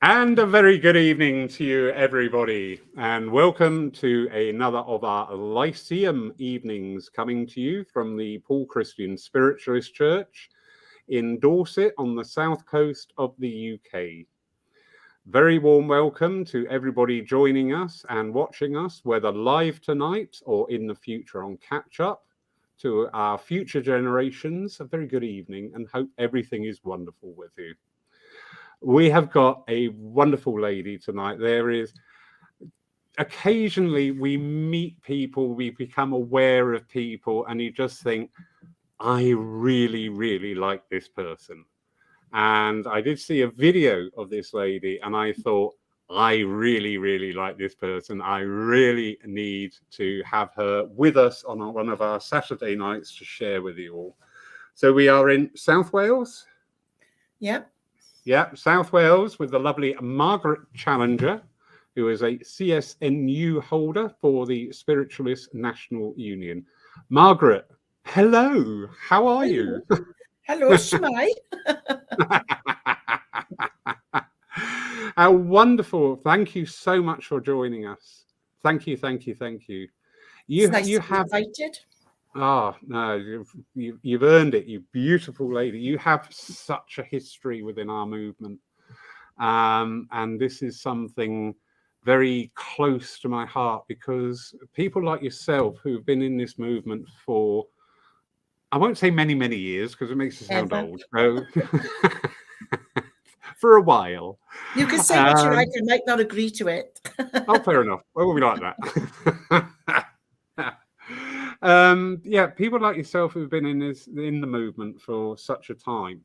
And a very good evening to you, everybody, and welcome to another of our Lyceum evenings coming to you from the Paul Christian Spiritualist Church in Dorset on the south coast of the UK. Very warm welcome to everybody joining us and watching us, whether live tonight or in the future on catch up. To our future generations, a very good evening and hope everything is wonderful with you. We have got a wonderful lady tonight. There is occasionally we meet people, we become aware of people, and you just think, I really, really like this person. And I did see a video of this lady, and I thought, I really, really like this person. I really need to have her with us on one of our Saturday nights to share with you all. So we are in South Wales. Yep. Yeah, South Wales with the lovely Margaret Challenger, who is a CSNU holder for the Spiritualist National Union. Margaret, hello. How are you? Hello, Shmai. How wonderful. Thank you so much for joining us. Thank you, thank you, thank you. It's nice to be invited. Oh, no, you've earned it, you beautiful lady. You have such a history within our movement. And this is something very close to my heart because people like yourself who've been in this movement for, I won't say many, many years because it makes you sound old. For a while. You can say what you like, I might not agree to it. Oh, fair enough. Well, we like that. Yeah, people like yourself who've been in the movement for such a time,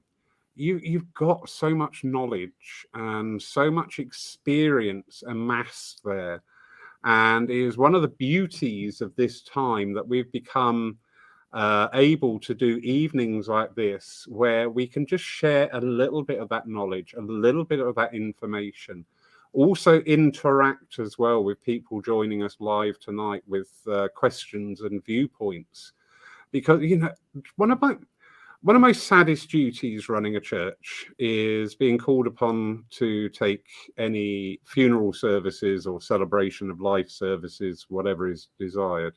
you've got so much knowledge and so much experience amassed there, and it is one of the beauties of this time that we've become able to do evenings like this where we can just share a little bit of that knowledge, a little bit of that information. Also interact as well with people joining us live tonight with questions and viewpoints, because one of my saddest duties running a church is being called upon to take any funeral services or celebration of life services, whatever is desired.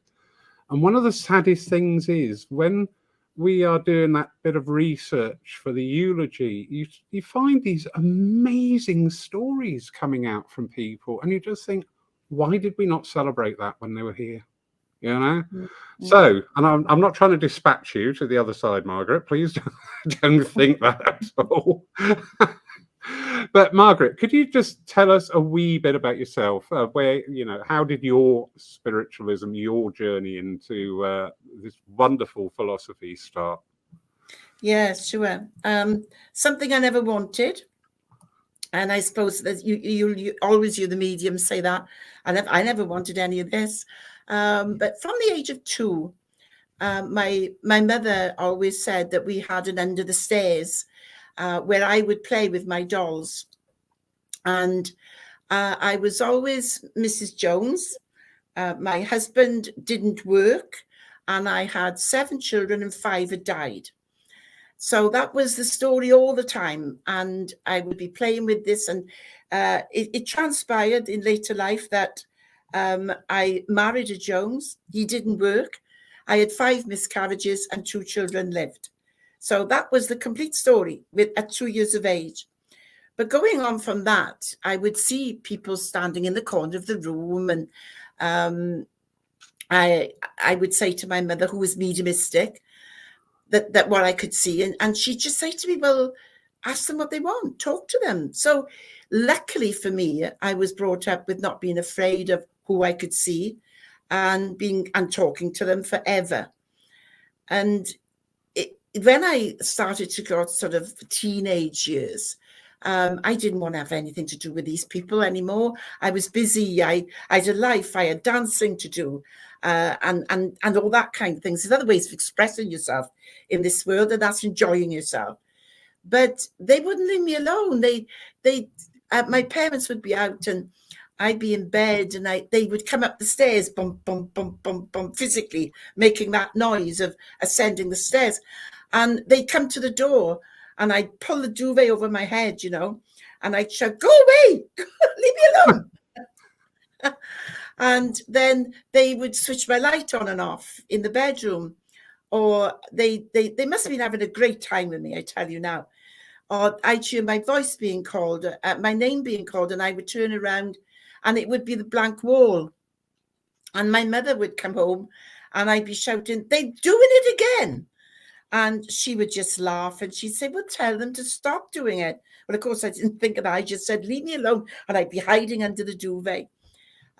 And one of the saddest things is when we are doing that bit of research for the eulogy, you find these amazing stories coming out from people, and you just think, why did we not celebrate that when they were here? Mm-hmm. So, and I'm not trying to dispatch you to the other side, Margaret. Please don't think that at all. But Margaret, could you just tell us a wee bit about yourself? How did your spiritualism, your journey into this wonderful philosophy start? Yeah, sure. Something I never wanted, and I suppose that you always, the medium, say that. I never wanted any of this, but from the age of 2, my mother always said that we had an under the stairs. Where I would play with my dolls. And I was always Mrs. Jones. My husband didn't work, and I had 7 children and 5 had died. So that was the story all the time. And I would be playing with this. And it transpired in later life that I married a Jones. He didn't work. I had 5 miscarriages and 2 children lived. So that was the complete story at 2 years of age. But going on from that, I would see people standing in the corner of the room, and I would say to my mother, who was mediumistic, that what I could see, and she'd just say to me, well, ask them what they want, talk to them. So luckily for me, I was brought up with not being afraid of who I could see and talking to them forever. And when I started to go sort of teenage years, I didn't want to have anything to do with these people anymore. I was busy. I had a life. I had dancing to do, and all that kind of things. There's other ways of expressing yourself in this world, and that's enjoying yourself. But they wouldn't leave me alone. My parents would be out, and I'd be in bed, and they would come up the stairs, bump, bump, bump, bump, bump, physically making that noise of ascending the stairs. And they'd come to the door, and I'd pull the duvet over my head, you know, and I'd shout, "Go away, leave me alone." And then they would switch my light on and off in the bedroom, or they must have been having a great time with me, I tell you now. Or I'd hear my voice being called, my name being called, and I would turn around and it would be the blank wall. And my mother would come home and I'd be shouting, "They're doing it again." And she would just laugh and she'd say, "Well, tell them to stop doing it." Well, of course, I didn't think of that. I just said, "Leave me alone." And I'd be hiding under the duvet.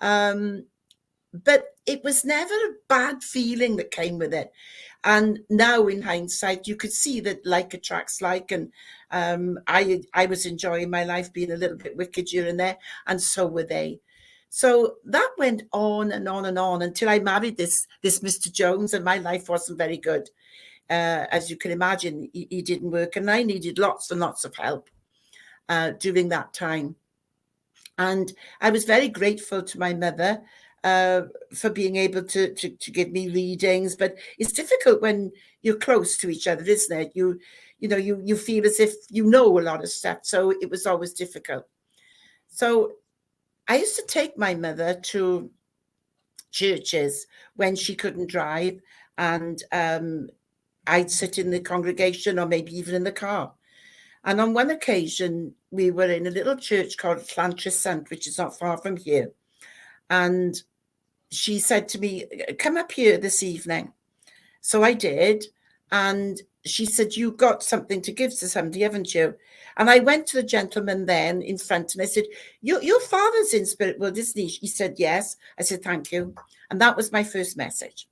But it was never a bad feeling that came with it. And now in hindsight, you could see that like attracts like, and I was enjoying my life, being a little bit wicked here and there, and so were they. So that went on and on and on until I married this Mr. Jones, and my life wasn't very good. As you can imagine, he didn't work, and I needed lots and lots of help during that time. And I was very grateful to my mother for being able to give me readings. But it's difficult when you're close to each other, isn't it? You feel as if you know a lot of stuff. So it was always difficult. So I used to take my mother to churches when she couldn't drive, and I'd sit in the congregation or maybe even in the car. And on one occasion, we were in a little church called Lyceum, which is not far from here. And she said to me, "Come up here this evening." So I did. And she said, "You've got something to give to somebody, haven't you?" And I went to the gentleman then in front and I said, your father's in Spirit World, isn't he? He said, "Yes." I said, "Thank you." And that was my first message.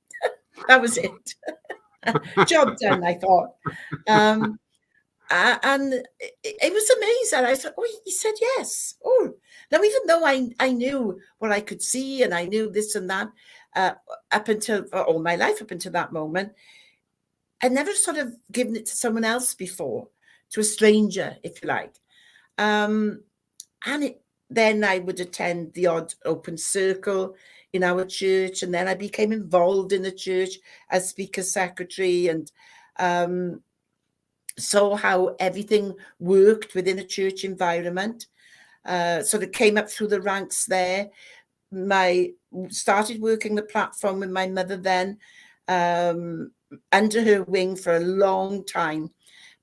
That was it. Job done, I thought. And it was amazing. I thought, "Oh, he said yes." Oh, now, even though I knew what I could see and I knew this and that up until all my life, up until that moment, I'd never sort of given it to someone else before, to a stranger, if you like. And then I would attend the odd open circle in our church, and then I became involved in the church as speaker secretary, and saw how everything worked within a church environment. Sort of came up through the ranks there. Started working the platform with my mother then, under her wing for a long time,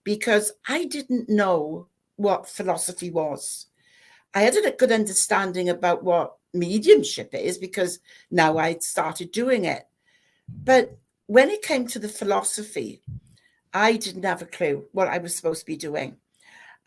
because I didn't know what philosophy was. I had a good understanding about what mediumship is because now I'd started doing it. But when it came to the philosophy, I didn't have a clue what I was supposed to be doing.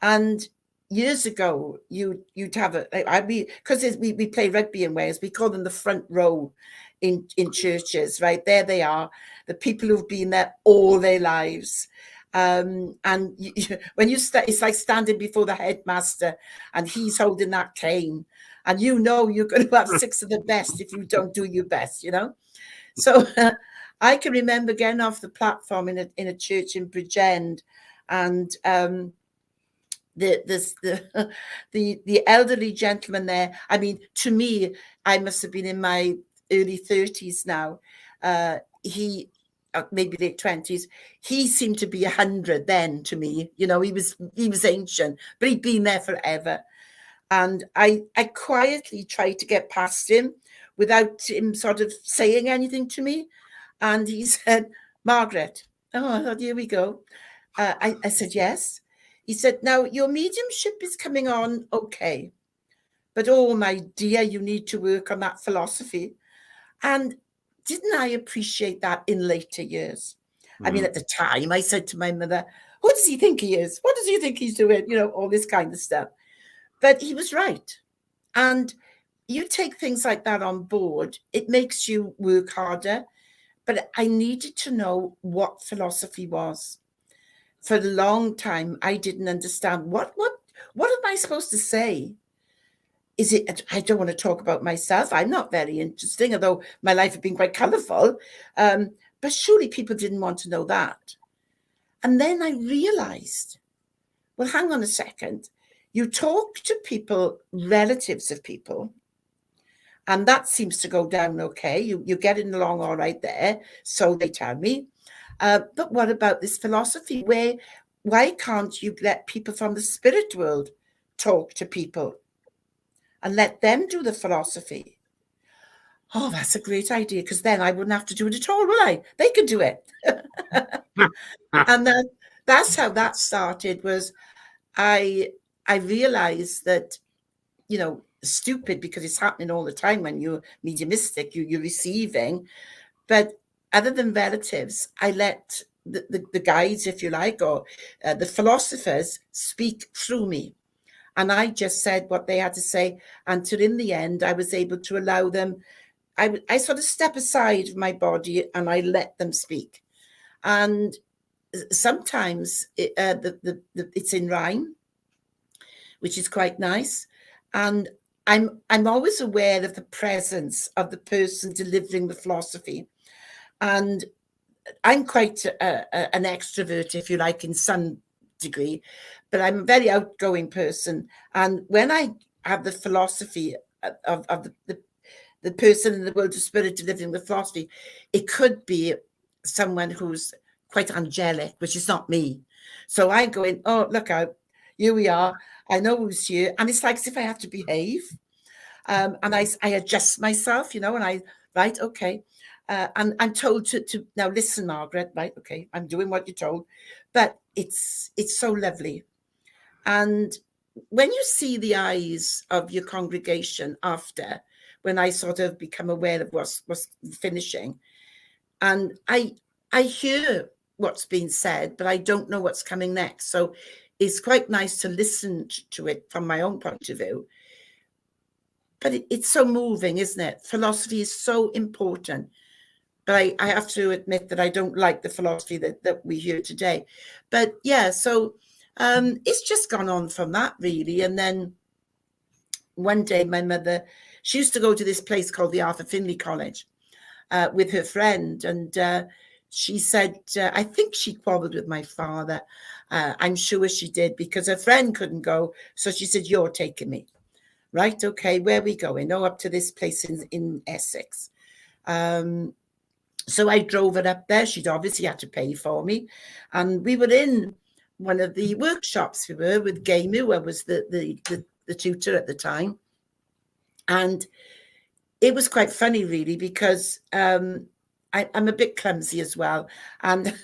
And years ago, you'd have because we play rugby in Wales, we call them the front row in churches, right? There they are, the people who've been there all their lives. And when it's like standing before the headmaster and he's holding that cane, and you know you're going to have six of the best if you don't do your best, you know. So I can remember getting off the platform in a church in Bridgend, and the elderly gentleman there. I mean, to me, I must have been in my early 30s now. He maybe late 20s. He seemed to be 100 then to me. You know, he was ancient, but he'd been there forever. And I quietly tried to get past him without him sort of saying anything to me. And he said, "Margaret." Oh, I thought, here we go. I said, "Yes." He said, "Now, your mediumship is coming on okay. But, oh, my dear, you need to work on that philosophy." And didn't I appreciate that in later years? I mean, at the time, I said to my mother, "Who does he think he is? What does he think he's doing?" You know, all this kind of stuff. But he was right. And you take things like that on board, it makes you work harder. But I needed to know what philosophy was. For a long time, I didn't understand what am I supposed to say? Is it? I don't want to talk about myself. I'm not very interesting, although my life had been quite colourful. But surely people didn't want to know that. And then I realised, well, hang on a second. You talk to people, relatives of people, and that seems to go down okay. You're getting along all right there, so they tell me. But what about this philosophy? why can't you let people from the spirit world talk to people and let them do the philosophy? Oh, that's a great idea, because then I wouldn't have to do it at all, will I? They could do it. And that's how that started. Was I realized that, stupid, because it's happening all the time when you're mediumistic, you're receiving. But other than relatives, I let the guides, if you like, or the philosophers speak through me. And I just said what they had to say, until in the end, I was able to allow them. I sort of step aside my body and I let them speak. And sometimes it's in rhyme, which is quite nice. And I'm always aware of the presence of the person delivering the philosophy. And I'm quite an extrovert, if you like, in some degree, but I'm a very outgoing person. And when I have the philosophy of the person in the world of spirit delivering the philosophy, it could be someone who's quite angelic, which is not me. So I go in, oh, look out, here we are. I know who's here. And it's like as if I have to behave. And I adjust myself, and right, okay. And I'm told to now listen, Margaret, right, okay, I'm doing what you're told. But it's so lovely. And when you see the eyes of your congregation after, when I sort of become aware of what's finishing, and I hear what's being said, but I don't know what's coming next. So it's quite nice to listen to it from my own point of view. But it's so moving, isn't it? Philosophy is so important. But I have to admit that I don't like the philosophy that we hear today. But yeah, so it's just gone on from that, really. And then one day my mother, she used to go to this place called the Arthur Findlay College with her friend. And she said, I think she quarreled with my father. I'm sure she did, because her friend couldn't go. So she said, you're taking me. Right, okay, where are we going? Oh, up to this place in Essex. So I drove her up there. She'd obviously had to pay for me. And we were in one of the workshops. We were with Gay Moore, was the tutor at the time. And it was quite funny, really, because I'm a bit clumsy as well. And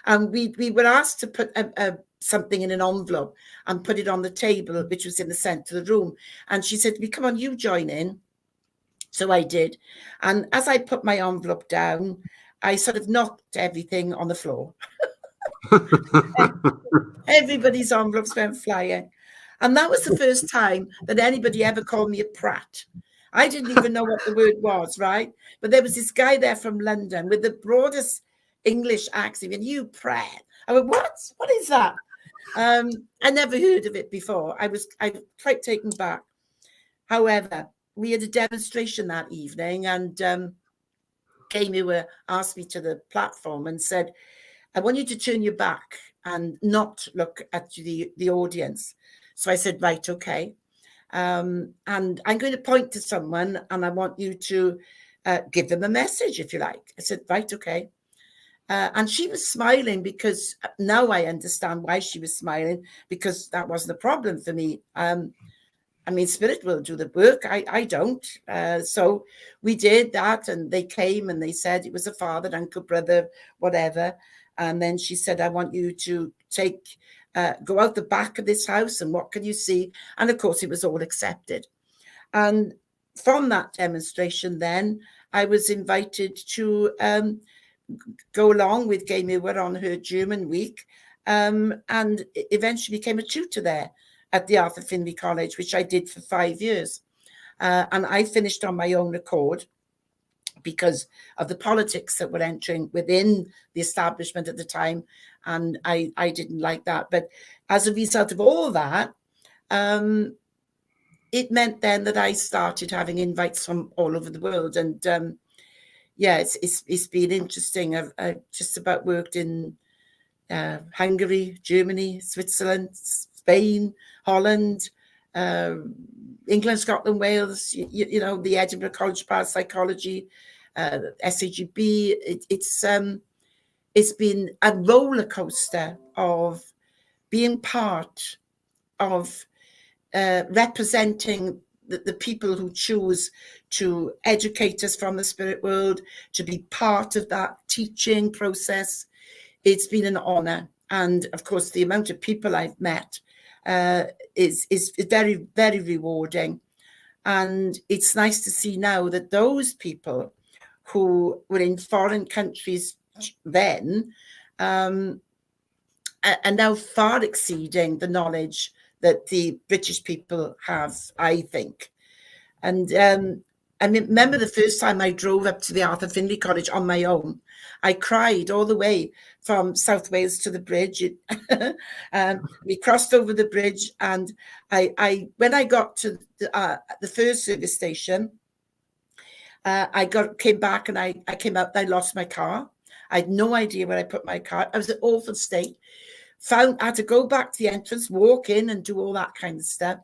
and we were asked to put something in an envelope and put it on the table, which was in the centre of the room. And she said to me, come on, you join in. So I did. And as I put my envelope down, I sort of knocked everything on the floor. Everybody's envelopes went flying. And that was the first time that anybody ever called me a prat. I didn't even know what the word was, right? But there was this guy there from London with the broadest English accent, and you prat. I went, what? What is that? I never heard of it before. I was quite taken back. However, we had a demonstration that evening, and Kami asked me to the platform and said, I want you to turn your back and not look at the audience. So I said, right, okay. And I'm going to point to someone, and I want you to give them a message, if you like. I said, right, okay. And she was smiling, because now I understand why she was smiling, because that wasn't a problem for me. I mean, spirit will do the work. I don't. So we did that, and they came and they said it was a father, uncle, brother, whatever. And then she said, I want you to go out the back of this house, and what can you see? And of course, it was all accepted. And from that demonstration, then I was invited to go along with Gay Moore on her German week, and eventually became a tutor there at the Arthur Findlay College, which I did for 5 years. And I finished on my own accord because of the politics that were entering within the establishment at the time. And I didn't like that. But as a result of all that, it meant then that I started having invites from all over the world. And yeah, it's been interesting. I've just about worked in Hungary, Germany, Switzerland, Spain, Holland, England, Scotland, Wales, you know, the Edinburgh College of Parapsychology, SAGB. It's been a roller coaster of being part of representing the people who choose to educate us from the spirit world, to be part of that teaching process. It's been an honor. And of course, the amount of people I've met is very, very rewarding. And it's nice to see now that those people who were in foreign countries then are now far exceeding the knowledge that the British people have, I think. And I remember the first time I drove up to the Arthur Findlay College on my own. I cried all the way from South Wales to the bridge. We crossed over the bridge, and when I got to the first service station, came back and I came out and I lost my car. I had no idea where I put my car. I was in an awful state. I had to go back to the entrance, walk in and do all that kind of stuff.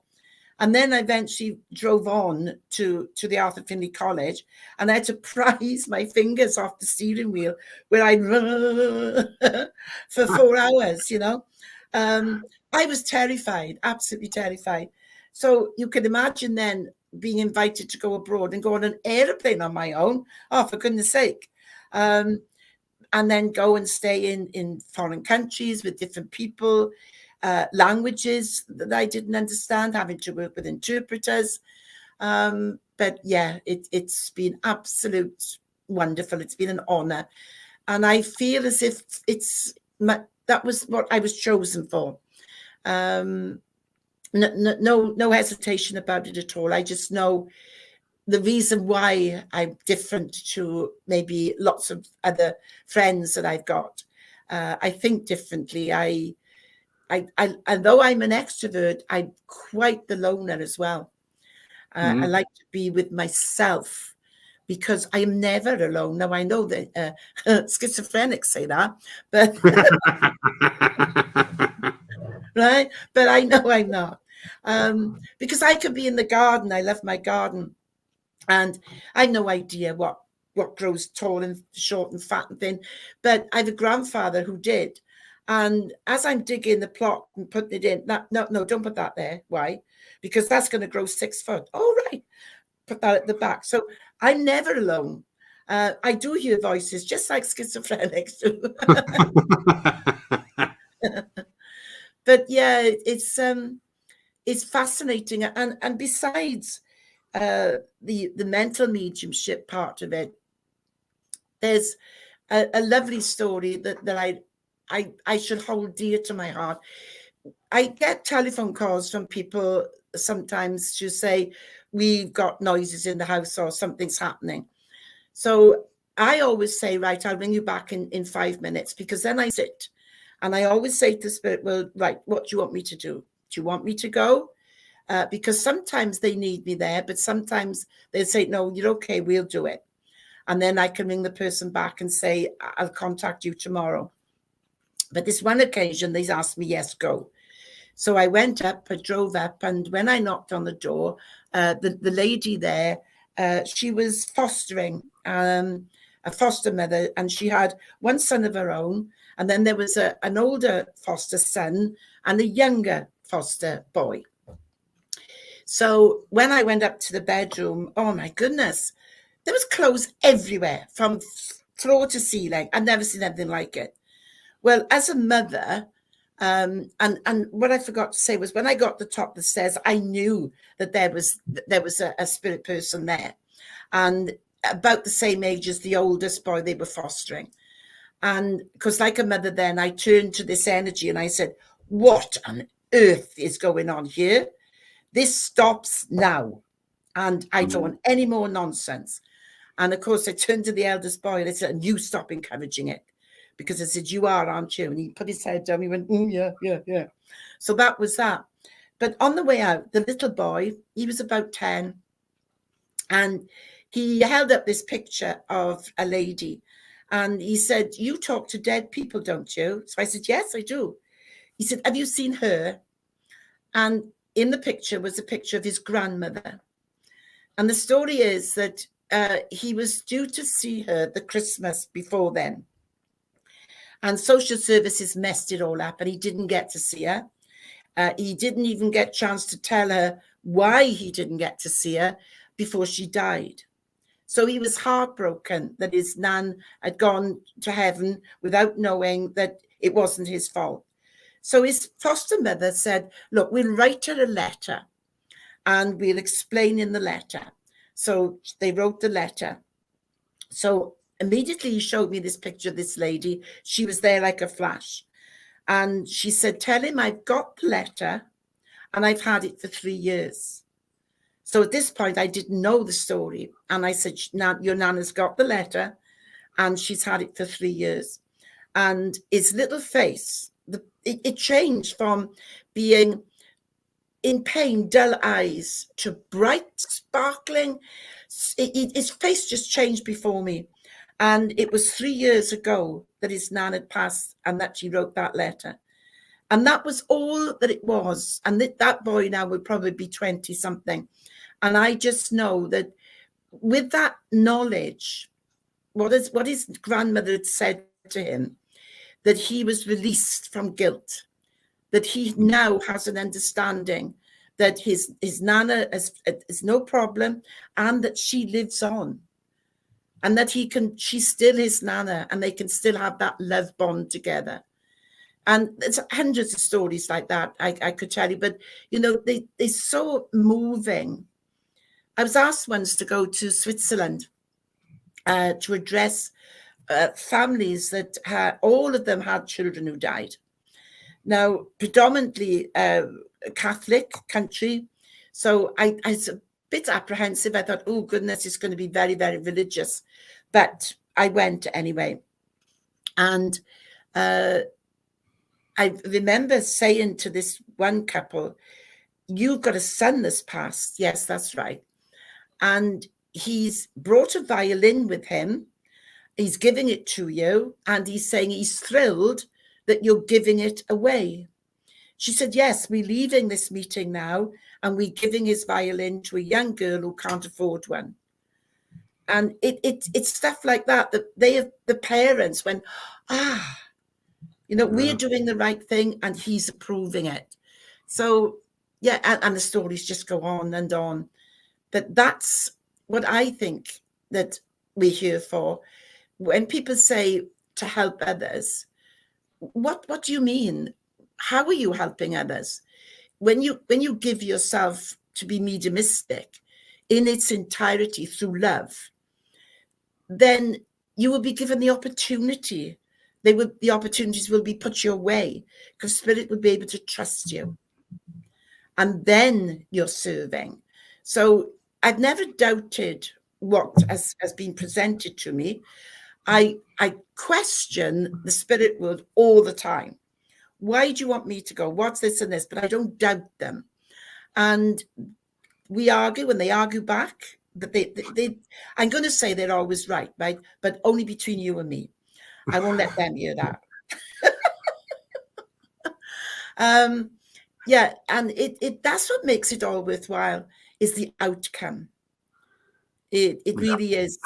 And then I eventually drove on to the Arthur Findlay College, and I had to prise my fingers off the steering wheel where I for 4 hours, you know. I was terrified, absolutely terrified. So you can imagine then being invited to go abroad and go on an aeroplane on my own. Oh, for goodness sake. And then go and stay in foreign countries with different people, languages that I didn't understand, having to work with interpreters. But yeah, it's been absolute wonderful. It's been an honor. And I feel as if that was what I was chosen for. No hesitation about it at all. I just know the reason why I'm different to maybe lots of other friends that I've got. I think differently. Although I'm an extrovert, I'm quite the loner as well. I like to be with myself because I am never alone. Now I know that schizophrenics say that, but right. But I know I'm not, because I could be in the garden. I love my garden. And I have no idea what grows tall and short and fat and thin. But I have a grandfather who did. And as I'm digging the plot and putting it in, no, don't put that there. Why? Because that's going to grow 6 foot. All right. Put that at the back. So I'm never alone. I do hear voices, just like schizophrenics do. But yeah, it's fascinating. And besides the mental mediumship part of it, there's a lovely story that I should hold dear to my heart. I get telephone calls from people sometimes to say we've got noises in the house or something's happening. So I always say, right, I'll ring you back in 5 minutes, because then I sit and I always say to the spirit, well, right, what do you want me to do? Do you want me to go? Because sometimes they need me there, but sometimes they say, no, you're okay, we'll do it. And then I can ring the person back and say, I'll contact you tomorrow. But this one occasion, they asked me, yes, go. So I went up, I drove up, and when I knocked on the door, the lady there, she was fostering, a foster mother, and she had one son of her own, and then there was an older foster son and a younger foster boy. So when I went up to the bedroom, oh my goodness, there was clothes everywhere from floor to ceiling. I'd never seen anything like it. Well, as a mother, and what I forgot to say was when I got to the top of the stairs, I knew that there was a spirit person there, and about the same age as the oldest boy they were fostering. And because like a mother then, I turned to this energy and I said, what on earth is going on here? This stops now. And I don't want any more nonsense. And of course, I turned to the eldest boy and I said, and you stop encouraging it. Because I said, you are, aren't you? And he put his head down. He went, yeah. So that was that. But on the way out, the little boy, he was about 10. And he held up this picture of a lady. And he said, you talk to dead people, don't you? So I said, yes, I do. He said, have you seen her? And in the picture was a picture of his grandmother. And the story is that he was due to see her the Christmas before then. And social services messed it all up, and he didn't get to see her. He didn't even get a chance to tell her why he didn't get to see her before she died. So he was heartbroken that his nan had gone to heaven without knowing that it wasn't his fault. So his foster mother said, look, we'll write her a letter and we'll explain in the letter. So they wrote the letter. So immediately he showed me this picture of this lady. She was there like a flash. And she said, tell him I've got the letter and I've had it for 3 years. So at this point, I didn't know the story. And I said, your nana's got the letter and she's had it for 3 years. And his little face, it changed from being in pain, dull eyes, to bright, sparkling. His face just changed before me. And it was 3 years ago that his nan had passed and that she wrote that letter. And that was all that it was. And that boy now would probably be 20 something. And I just know that with that knowledge, what his grandmother had said to him, that he was released from guilt, that he now has an understanding that his nana is no problem and that she lives on. And that she's still his nana and they can still have that love bond together. And there's hundreds of stories like that I could tell you, but, they're so moving. I was asked once to go to Switzerland to address families that all of them had children who died. Now, predominantly a Catholic country. So I was a bit apprehensive. I thought, oh, goodness, it's going to be very, very religious. But I went anyway. And I remember saying to this one couple, you've got a son that's passed. Yes, that's right. And he's brought a violin with him. He's giving it to you. And he's saying he's thrilled that you're giving it away. She said, yes, we're leaving this meeting now and we're giving his violin to a young girl who can't afford one. And it's stuff like that the parents went, we're doing the right thing and he's approving it. So, yeah, and the stories just go on and on. But that's what I think that we're here for. When people say to help others, what do you mean? How are you helping others? When you give yourself to be mediumistic in its entirety through love, then you will be given the opportunity. The opportunities will be put your way because Spirit will be able to trust you. And then you're serving. So I've never doubted what has been presented to me. I question the spirit world all the time. Why do you want me to go? What's this and this? But I don't doubt them. And we argue, and they argue back. But I'm going to say they're always right? But only between you and me. I won't let them hear that. Yeah, and that's what makes it all worthwhile, is the outcome. It really is.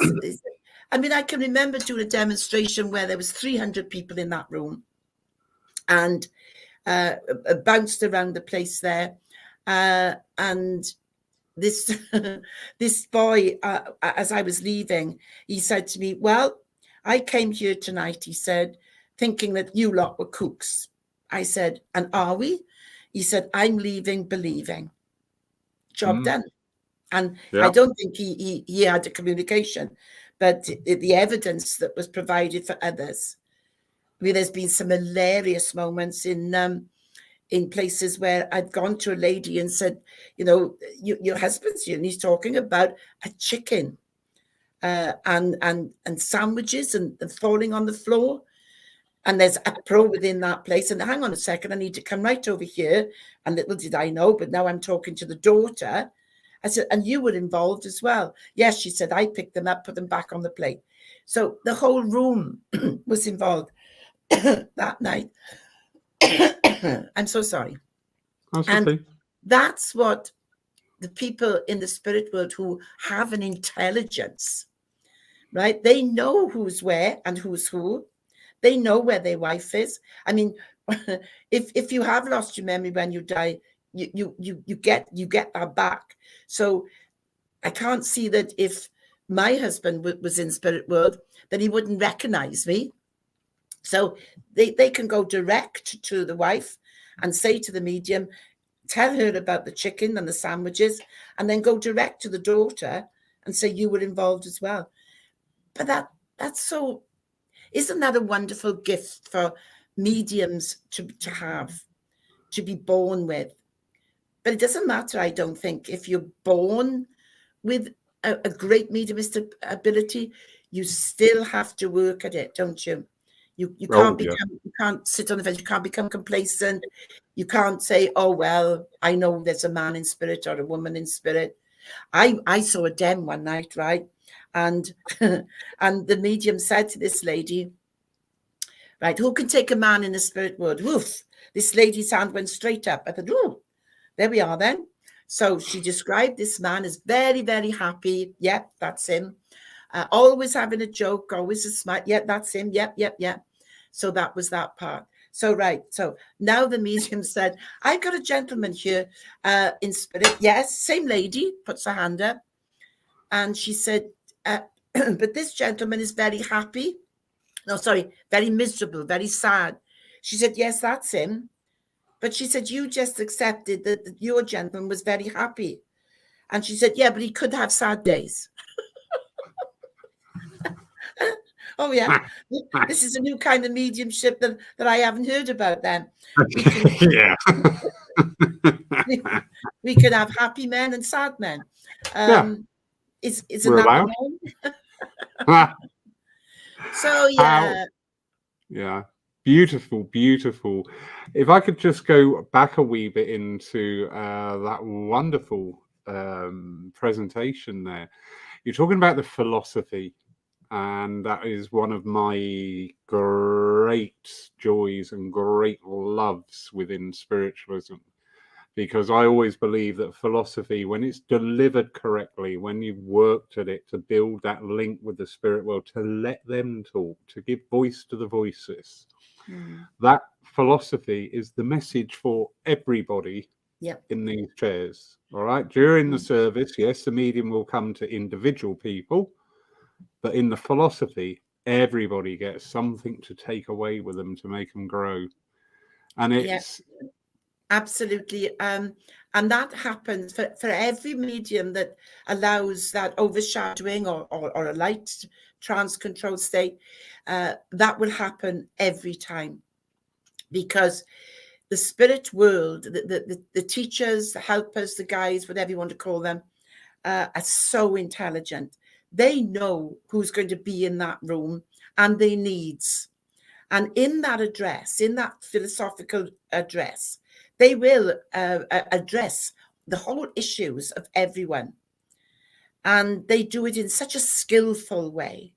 I mean, I can remember doing a demonstration where there was 300 people in that room and bounced around the place there. And this this boy, as I was leaving, he said to me, well, I came here tonight, he said, thinking that you lot were kooks. I said, and are we? He said, I'm leaving believing. Job done. And I don't think he had a communication, but the evidence that was provided for others. I mean, there's been some hilarious moments in places where I'd gone to a lady and said, your husband's here, and he's talking about a chicken and sandwiches and falling on the floor. And there's a pro within that place. And hang on a second, I need to come right over here. And little did I know, but now I'm talking to the daughter. I said, and you were involved as well. Yes, she said, I picked them up, put them back on the plate. So the whole room was involved that night. I'm so sorry. And that's what the people in the spirit world who have an intelligence, right? They know who's where and who's who. They know where their wife is. I mean, if you have lost your memory when you die, you get that back. So I can't see that if my husband was in spirit world, that he wouldn't recognize me. So they can go direct to the wife and say to the medium, tell her about the chicken and the sandwiches, and then go direct to the daughter and say you were involved as well. But that's so, isn't that a wonderful gift for mediums to have, to be born with? But it doesn't matter, I don't think, if you're born with a great mediumistic ability, you still have to work at it, don't you? You can't become, you can't sit on the fence, you can't become complacent. You can't say, oh, well, I know there's a man in spirit or a woman in spirit. I saw a dem one night, right? And and the medium said to this lady, right, who can take a man in the spirit world? Woof. This lady's hand went straight up. I thought, oh, there we are then. So she described this man as very, very happy. Yep, that's him. Always having a joke, always a smile. Yep, that's him. Yep. So that was that part. So, right. So now the medium said, I got a gentleman here in spirit. Yes, same lady, puts her hand up. And she said, but this gentleman is very happy. No, sorry, very miserable, very sad. She said, yes, that's him. But she said, you just accepted that your gentleman was very happy. And she said, yeah, but he could have sad days. Oh, yeah. This is a new kind of mediumship that I haven't heard about then. Yeah. We could have happy men and sad men. Isn't that the norm? So, yeah. Yeah. Beautiful. If I could just go back a wee bit into that wonderful presentation there. You're talking about the philosophy, and that is one of my great joys and great loves within spiritualism, because I always believe that philosophy, when it's delivered correctly, when you've worked at it to build that link with the spirit world, to let them talk, to give voice to the voices, that philosophy is the message for everybody in these chairs. All right. During the service, yes, the medium will come to individual people, but in the philosophy, everybody gets something to take away with them to make them grow. And it's absolutely. And that happens for every medium that allows that overshadowing or a light trance control state. That will happen every time, because the spirit world, the teachers, the helpers, the guides, whatever you want to call them, are so intelligent. They know who's going to be in that room and their needs. And in that address, in that philosophical address, they will address the whole issues of everyone. And they do it in such a skillful way.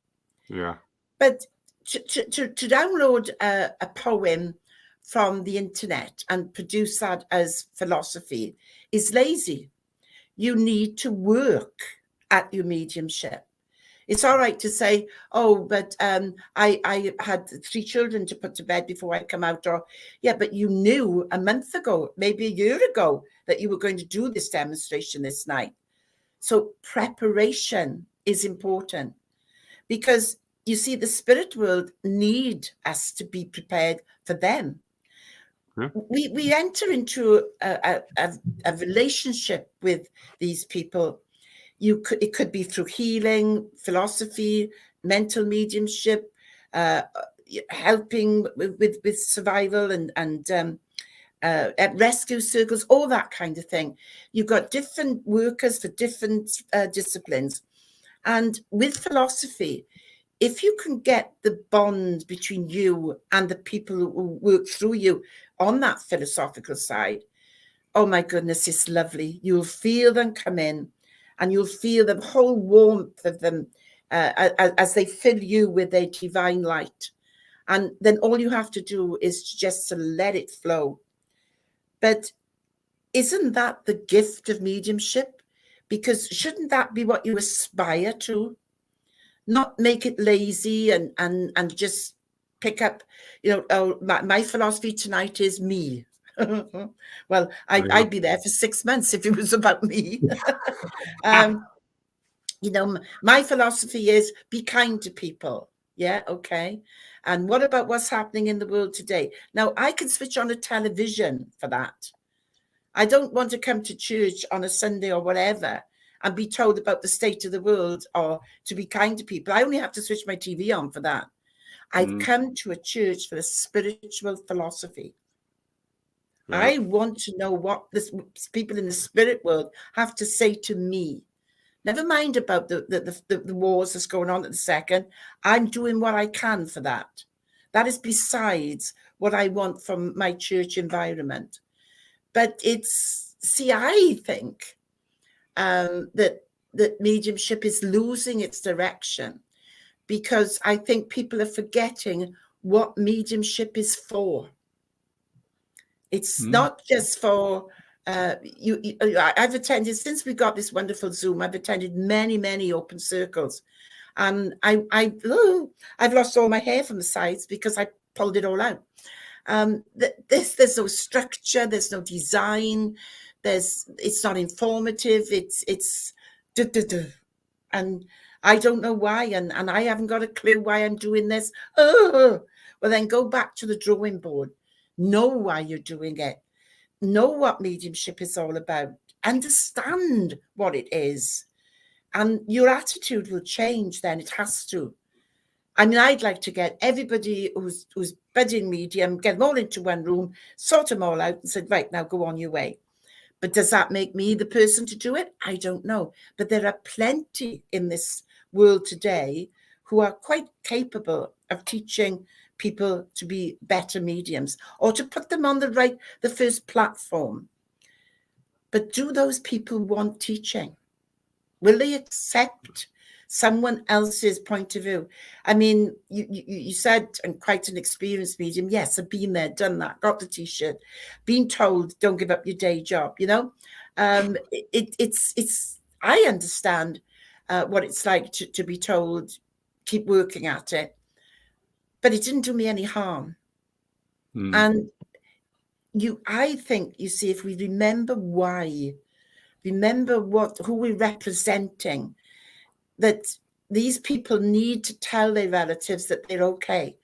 Yeah. But to download a poem from the internet and produce that as philosophy is lazy. You need to work at your mediumship. It's all right to say, oh, but I had 3 children to put to bed before I come out. Or, yeah, but you knew a month ago, maybe a year ago, that you were going to do this demonstration this night. So preparation is important, because you see, the spirit world need us to be prepared for them. Yeah. We enter into a relationship with these people. It could be through healing, philosophy, mental mediumship, helping with survival and at rescue circles, all that kind of thing. You've got different workers for different disciplines. And with philosophy, if you can get the bond between you and the people who work through you on that philosophical side, oh my goodness, it's lovely. You'll feel them come in, and you'll feel the whole warmth of them as they fill you with their divine light. And then all you have to do is just to let it flow. But isn't that the gift of mediumship? Because shouldn't that be what you aspire to? Not make it lazy and just pick up, oh, my philosophy tonight is me. Well, I'd be there for 6 months if it was about me. My philosophy is be kind to people. Yeah, okay. And what about what's happening in the world today? Now, I can switch on a television for that. I don't want to come to church on a Sunday or whatever and be told about the state of the world or to be kind to people. I only have to switch my TV on for that. I've come to a church for a spiritual philosophy. Yeah. I want to know what people in the spirit world have to say to me. Never mind about the wars that's going on at the second. I'm doing what I can for that. That is besides what I want from my church environment. But I think that mediumship is losing its direction, because I think people are forgetting what mediumship is for. It's not just for I've attended, since we got this wonderful Zoom, I've attended many, many open circles, and I've lost all my hair from the sides because I pulled it all out. There's no structure, there's no design, it's not informative, it's and I don't know why, and I haven't got a clue why I'm doing this. Well, then go back to the drawing board. Know why you're doing it. Know what mediumship is all about. Understand what it is. And your attitude will change then. It has to. I mean, I'd like to get everybody who's budding medium, get them all into one room, sort them all out and said, right, now go on your way. But does that make me the person to do it? I don't know. But there are plenty in this world today who are quite capable of teaching people to be better mediums, or to put them on the first platform. But do those people want teaching? Will they accept someone else's point of view? I mean, you said, and quite an experienced medium. Yes, I've been there, done that, got the t-shirt, been told don't give up your day job. It's I understand what it's like to be told keep working at it, but it didn't do me any harm. And I think, you see, if we remember why, remember who we're representing, that these people need to tell their relatives that they're okay,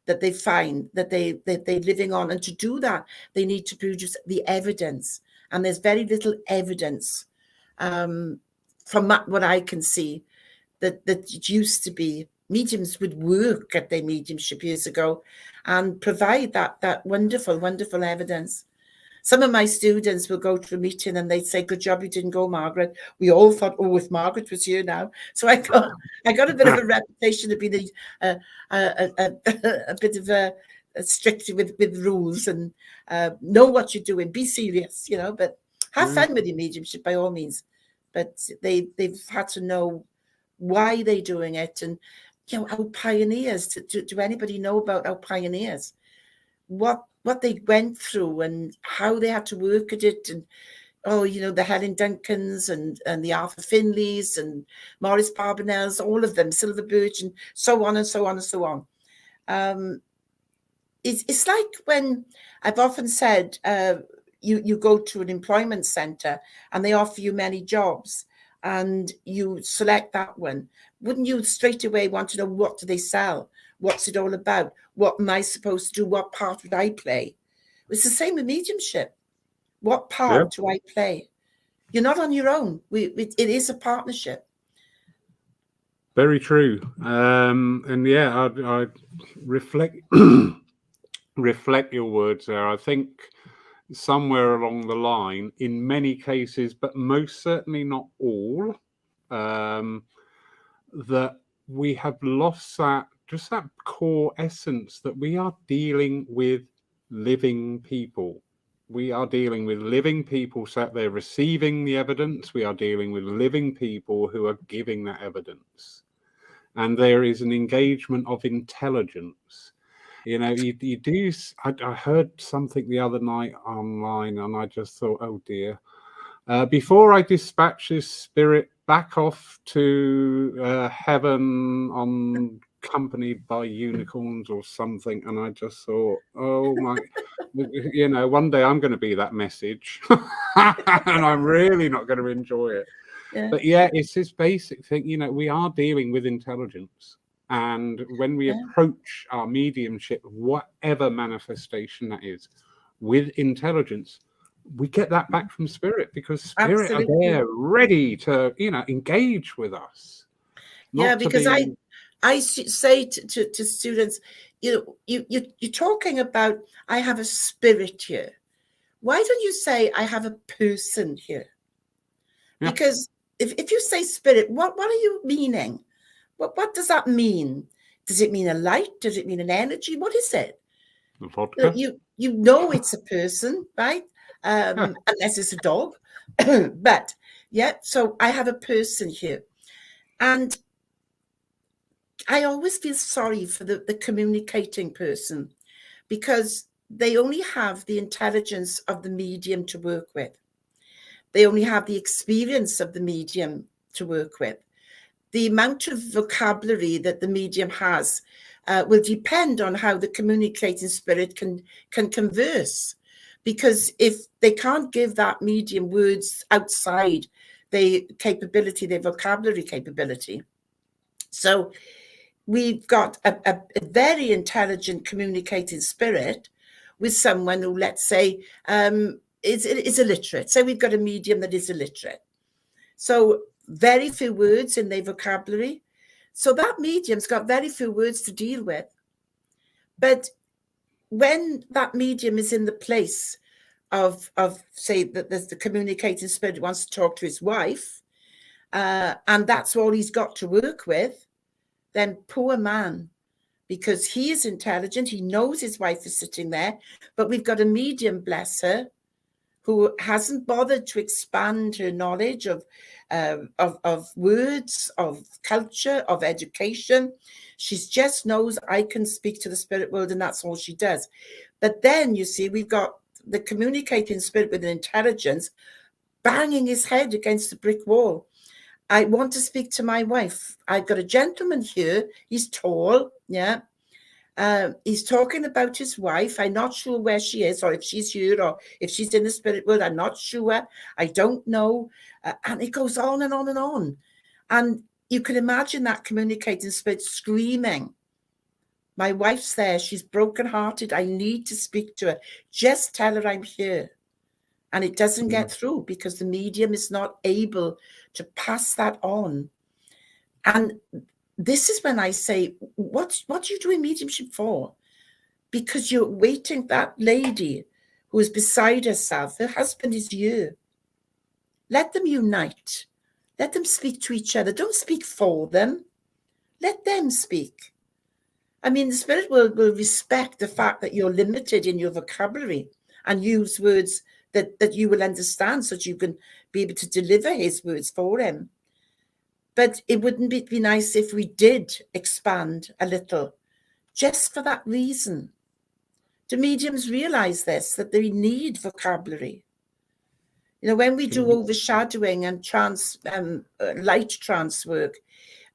that they're fine, that they're living on. And to do that, they need to produce the evidence. And there's very little evidence from what I can see that it used to be. Mediums would work at their mediumship years ago and provide that wonderful, wonderful evidence. Some of my students will go to a meeting and they'd say, good job you didn't go, Margaret. We all thought, oh, if Margaret was here now. So I got a bit of a reputation of being a bit of a strict with rules, and know what you're doing, be serious, but have fun with your mediumship by all means. But they've had to know why they're doing it. And our pioneers, do anybody know about our pioneers? What they went through and how they had to work at it, and the Helen Duncans and the Arthur Finleys and Maurice Barbanels, all of them, Silver Birch, and so on and so on and so on. It's like when I've often said, you go to an employment center and they offer you many jobs and you select that one. Wouldn't you straight away want to know, what do they sell? What's it all about? What am I supposed to do? What part would I play? It's the same with mediumship. What part do I play? You're not on your own. It is a partnership. Very true. And yeah, I reflect your words there. I think somewhere along the line, in many cases, but most certainly not all, that we have lost that core essence, that we are dealing with living people. We are dealing with living people, so they're receiving the evidence. We are dealing with living people who are giving that evidence. And there is an engagement of intelligence. You do. I heard something the other night online, and I just thought, oh dear. Before I dispatch this spirit back off to heaven on accompanied by unicorns or something, and I just thought, oh my, you know, one day I'm going to be that message, and I'm really not going to enjoy it. Yeah. But yeah, it's this basic thing, you know, we are dealing with intelligence, and when we approach our mediumship, whatever manifestation that is, with intelligence, we get that back from spirit, because spirit are there ready to, you know, engage with us. Yeah, because I say to students, you know, you're talking about, I have a spirit here. Why don't you say I have a person here? Yeah. Because if you say spirit, what are you meaning? What does that mean? Does it mean a light? Does it mean an energy? What is it? You know it's a person, right? Unless it's a dog. But yeah, so I have a person here. And I always feel sorry for the communicating person, because they only have the intelligence of the medium to work with. They only have the experience of the medium to work with. The amount of vocabulary that the medium has will depend on how the communicating spirit can converse. Because if they can't give that medium words outside their capability, their vocabulary capability. So we've got a very intelligent communicating spirit with someone who, let's say, is illiterate. So we've got a medium that is illiterate. So very few words in their vocabulary. So that medium's got very few words to deal with. But when that medium is in the place of say, that there's the communicating spirit wants to talk to his wife, and that's all he's got to work with, then poor man, because he is intelligent, he knows his wife is sitting there, but we've got a medium, bless her, who hasn't bothered to expand her knowledge of words, of culture, of education. She just knows, I can speak to the spirit world, and that's all she does. But then, you see, we've got the communicating spirit with an intelligence banging his head against the brick wall. I want to speak to my wife. I've got a gentleman here. He's tall, yeah. He's talking about his wife. I'm not sure where she is, or if she's here, or if she's in the spirit world. I'm not sure. I don't know. And it goes on and on and on. And you can imagine that communicating spirit screaming, my wife's there. She's brokenhearted. I need to speak to her. Just tell her I'm here. And it doesn't get through because the medium is not able to pass that on. And this is when I say, what do you do in mediumship for? Because you're waiting, that lady who is beside herself, her husband is you. Let them unite. Let them speak to each other. Don't speak for them. Let them speak. I mean, the spirit will respect the fact that you're limited in your vocabulary and use words that you will understand, so that you can be able to deliver his words for him. But it wouldn't be nice if we did expand a little, just for that reason. Do mediums realize this, that they need vocabulary? You know, when we do overshadowing and light trance work,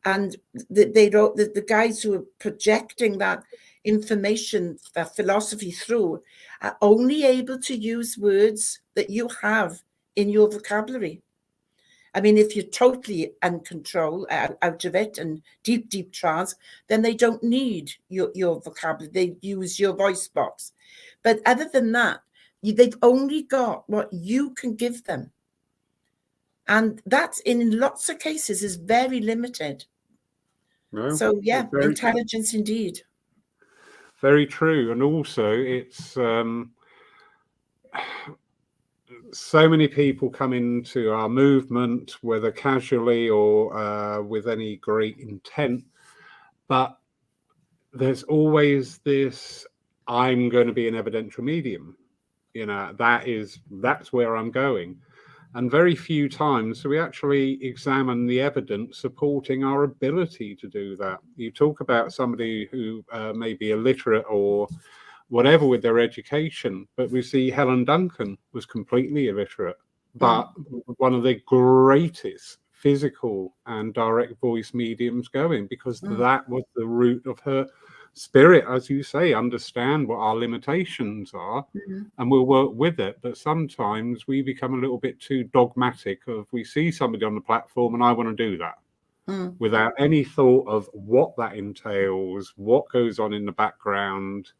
and the guys who are projecting that information, that philosophy through, are only able to use words that you have in your vocabulary. I mean, if you're totally in control, out of it, and deep trance, then they don't need your vocabulary. They use your voice box. But other than that, they've only got what you can give them. And that, in lots of cases, is very limited. No, so, yeah, intelligence indeed. Very true. And also, it's so many people come into our movement, whether casually or with any great intent, but there's always this, I'm going to be an evidential medium. You know, that's where I'm going. And very few times do we actually examine the evidence supporting our ability to do that. You talk about somebody who may be illiterate or whatever with their education, but we see Helen Duncan was completely illiterate, but one of the greatest physical and direct voice mediums going, because Mm. that was the root of her spirit, as you say. Understand what our limitations are, and we'll work with it. But sometimes we become a little bit too dogmatic of, we see somebody on the platform and I want to do that, without any thought of what that entails, what goes on in the background,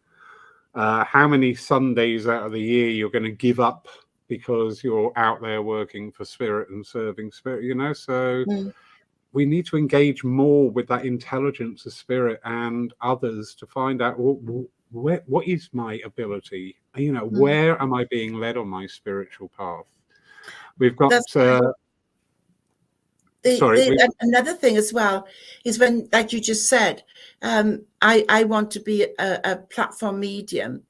how many Sundays out of the year you're going to give up because you're out there working for spirit and serving spirit, you know. So we need to engage more with that intelligence of spirit and others to find out what is my ability, you know, where am I being led on my spiritual path. We've got another thing as well is when, like you just said, I want to be a platform medium.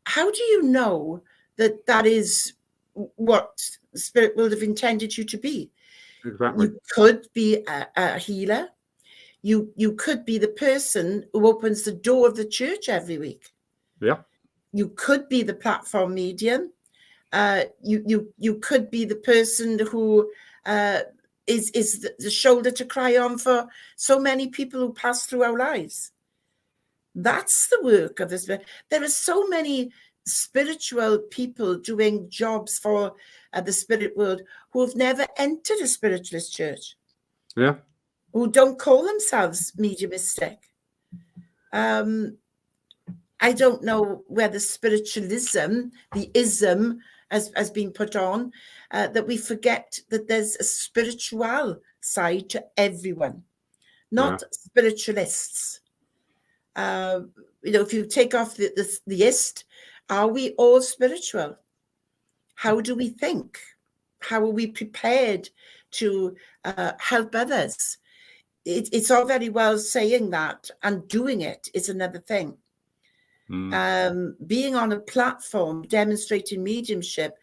How do you know that that is what Spirit will have intended you to be? Exactly. You could be a healer. You could be the person who opens the door of the church every week. Yeah. You could be the platform medium. You could be the person who is the shoulder to cry on for so many people who pass through our lives. That's the work of the Spirit. There are so many spiritual people doing jobs for the spirit world who have never entered a spiritualist church. Yeah. Who don't call themselves mediumistic. I don't know whether spiritualism, the ism, has been put on, that we forget that there's a spiritual side to everyone, not spiritualists. You know, if you take off the ist, are we all spiritual? How do we think? How are we prepared to help others? It's all very well saying that, and doing it is another thing. Being on a platform demonstrating mediumship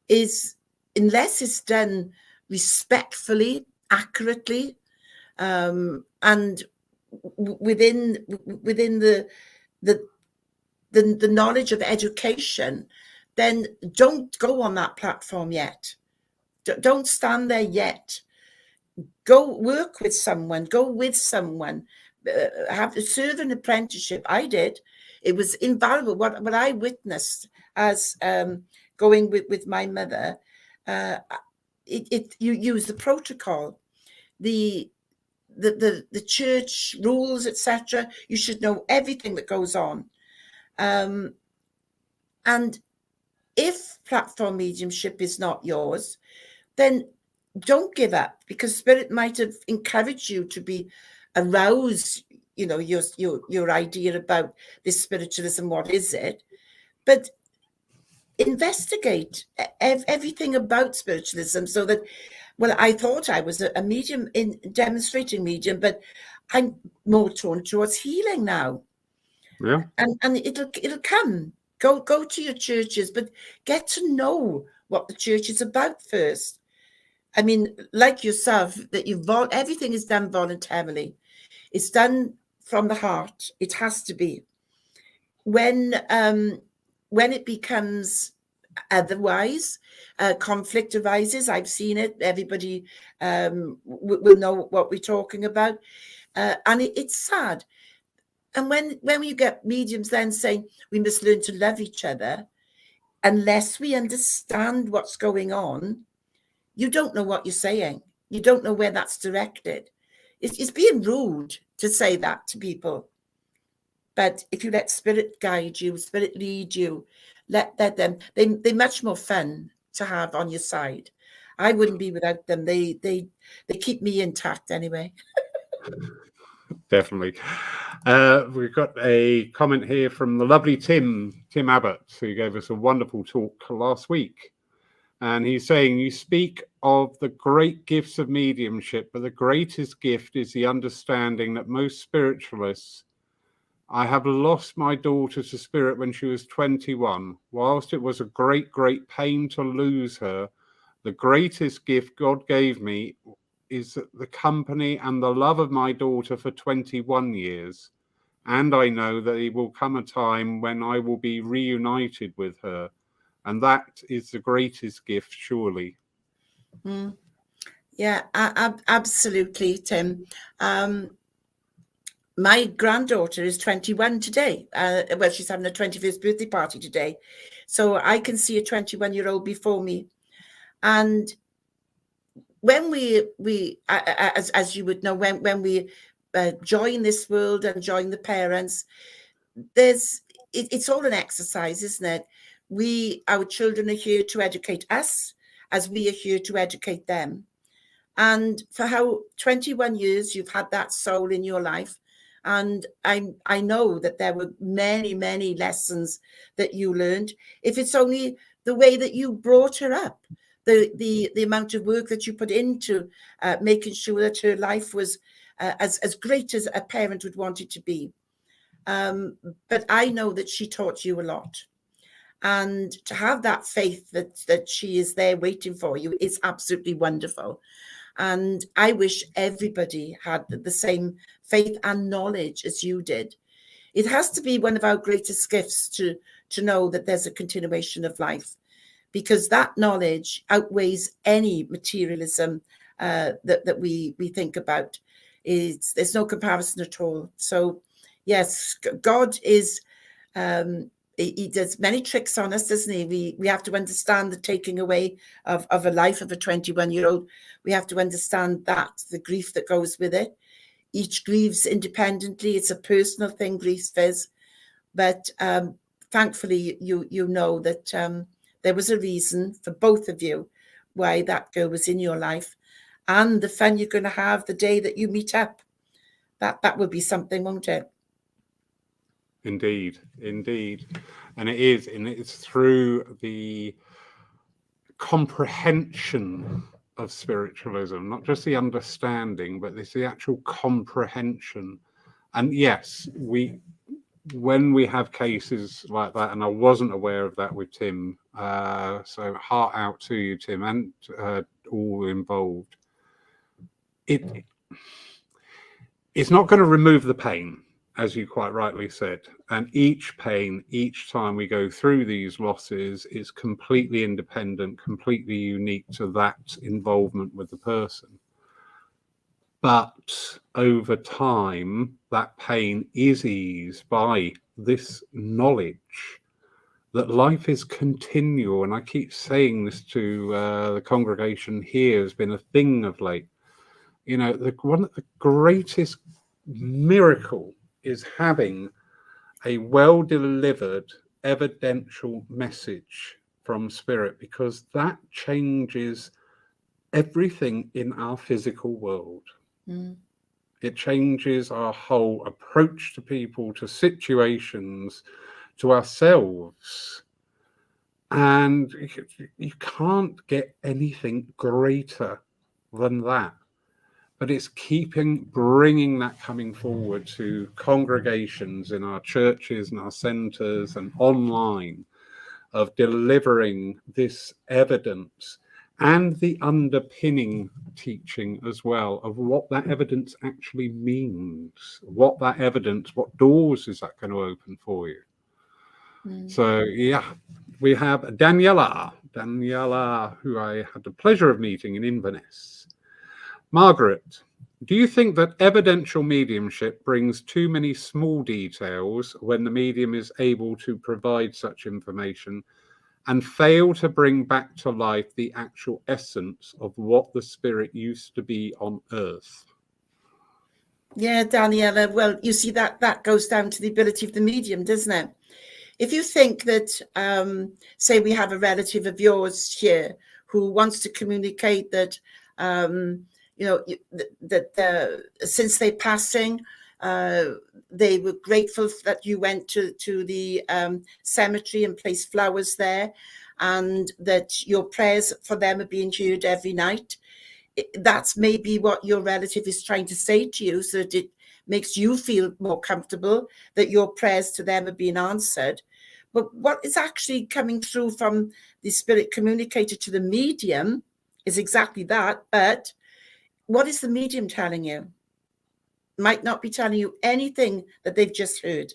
is, unless it's done respectfully, accurately, and within the knowledge of education, then don't go on that platform yet. Don't stand there yet. Go work with someone, go with someone, have to serve an apprenticeship. I did. It was invaluable. What I witnessed as going with my mother, you use the protocol, the church rules, etc. You should know everything that goes on. And if platform mediumship is not yours, then don't give up, because Spirit might have encouraged you to be aroused, you know, your idea about this spiritualism. What is it? But investigate everything about spiritualism, so that, well, I thought I was a medium, in demonstrating medium, but I'm more torn towards healing now. Yeah. And it'll come. Go to your churches, but get to know what the church is about first. I mean, like yourself, that everything is done voluntarily. It's done from the heart. It has to be. When it becomes otherwise, conflict arises. I've seen it. Everybody will know what we're talking about, and it's sad. And when you get mediums then saying we must learn to love each other, unless we understand what's going on, you don't know what you're saying. You don't know where that's directed. It's being rude to say that to people. But if you let Spirit guide you, Spirit lead you, let them. They're much more fun to have on your side. I wouldn't be without them. They keep me intact anyway. Definitely. We've got a comment here from the lovely Tim Abbott, who gave us a wonderful talk last week. And he's saying, you speak of the great gifts of mediumship, but the greatest gift is the understanding that most spiritualists, I have lost my daughter to spirit when she was 21. Whilst it was a great, great pain to lose her, the greatest gift God gave me is the company and the love of my daughter for 21 years. And I know that it will come a time when I will be reunited with her. And that is the greatest gift, surely. Yeah, absolutely, Tim. My granddaughter is 21 today. Well, she's having a 21st birthday party today. So I can see a 21-year-old before me. And when we as you would know, when we join this world and join the parents, it's all an exercise, isn't it? Our children are here to educate us as we are here to educate them. And for how 21 years you've had that soul in your life, and I know that there were many lessons that you learned. If it's only the way that you brought her up, the amount of work that you put into making sure that her life was as great as a parent would want it to be. But I know that she taught you a lot. And to have that faith that she is there waiting for you is absolutely wonderful. And I wish everybody had the same faith and knowledge as you did. It has to be one of our greatest gifts to know that there's a continuation of life, because that knowledge outweighs any materialism that we think about. There's no comparison at all. So yes, God is he does many tricks on us, doesn't he? We have to understand the taking away of a life of a 21-year-old. We have to understand that the grief that goes with it. Each grieves independently. It's a personal thing, grief is. But thankfully, you know that there was a reason for both of you why that girl was in your life, and the fun you're going to have the day that you meet up. That would be something, won't it? Indeed. And it is, and it's through the comprehension of spiritualism, not just the understanding, but it's the actual comprehension. And yes, when we have cases like that, and I wasn't aware of that with Tim, so heart out to you, Tim, and all involved. It's not going to remove the pain, as you quite rightly said. And each pain, each time we go through these losses, is completely independent, completely unique to that involvement with the person. But over time, that pain is eased by this knowledge that life is continual. And I keep saying this to the congregation here, has been a thing of late. You know, one of the greatest miracle is having a well-delivered evidential message from Spirit, because that changes everything in our physical world. It changes our whole approach to people, to situations, to ourselves. And you can't get anything greater than that. But it's bringing that coming forward to congregations in our churches and our centres and online, of delivering this evidence and the underpinning teaching as well of what that evidence actually means, what doors is that going to open for you. So yeah, we have Daniela, who I had the pleasure of meeting in Inverness. Margaret, do you think that evidential mediumship brings too many small details when the medium is able to provide such information, and fail to bring back to life the actual essence of what the spirit used to be on earth? Yeah, Daniela, well, you see, that goes down to the ability of the medium, doesn't it? If you think that, say we have a relative of yours here who wants to communicate that, that since they're passing, they were grateful that you went to the cemetery and placed flowers there, and that your prayers for them are being heard every night. That's maybe what your relative is trying to say to you, so that it makes you feel more comfortable that your prayers to them are being answered. But what is actually coming through from the spirit communicator to the medium is exactly that. But what is the medium telling you? Might not be telling you anything that they've just heard.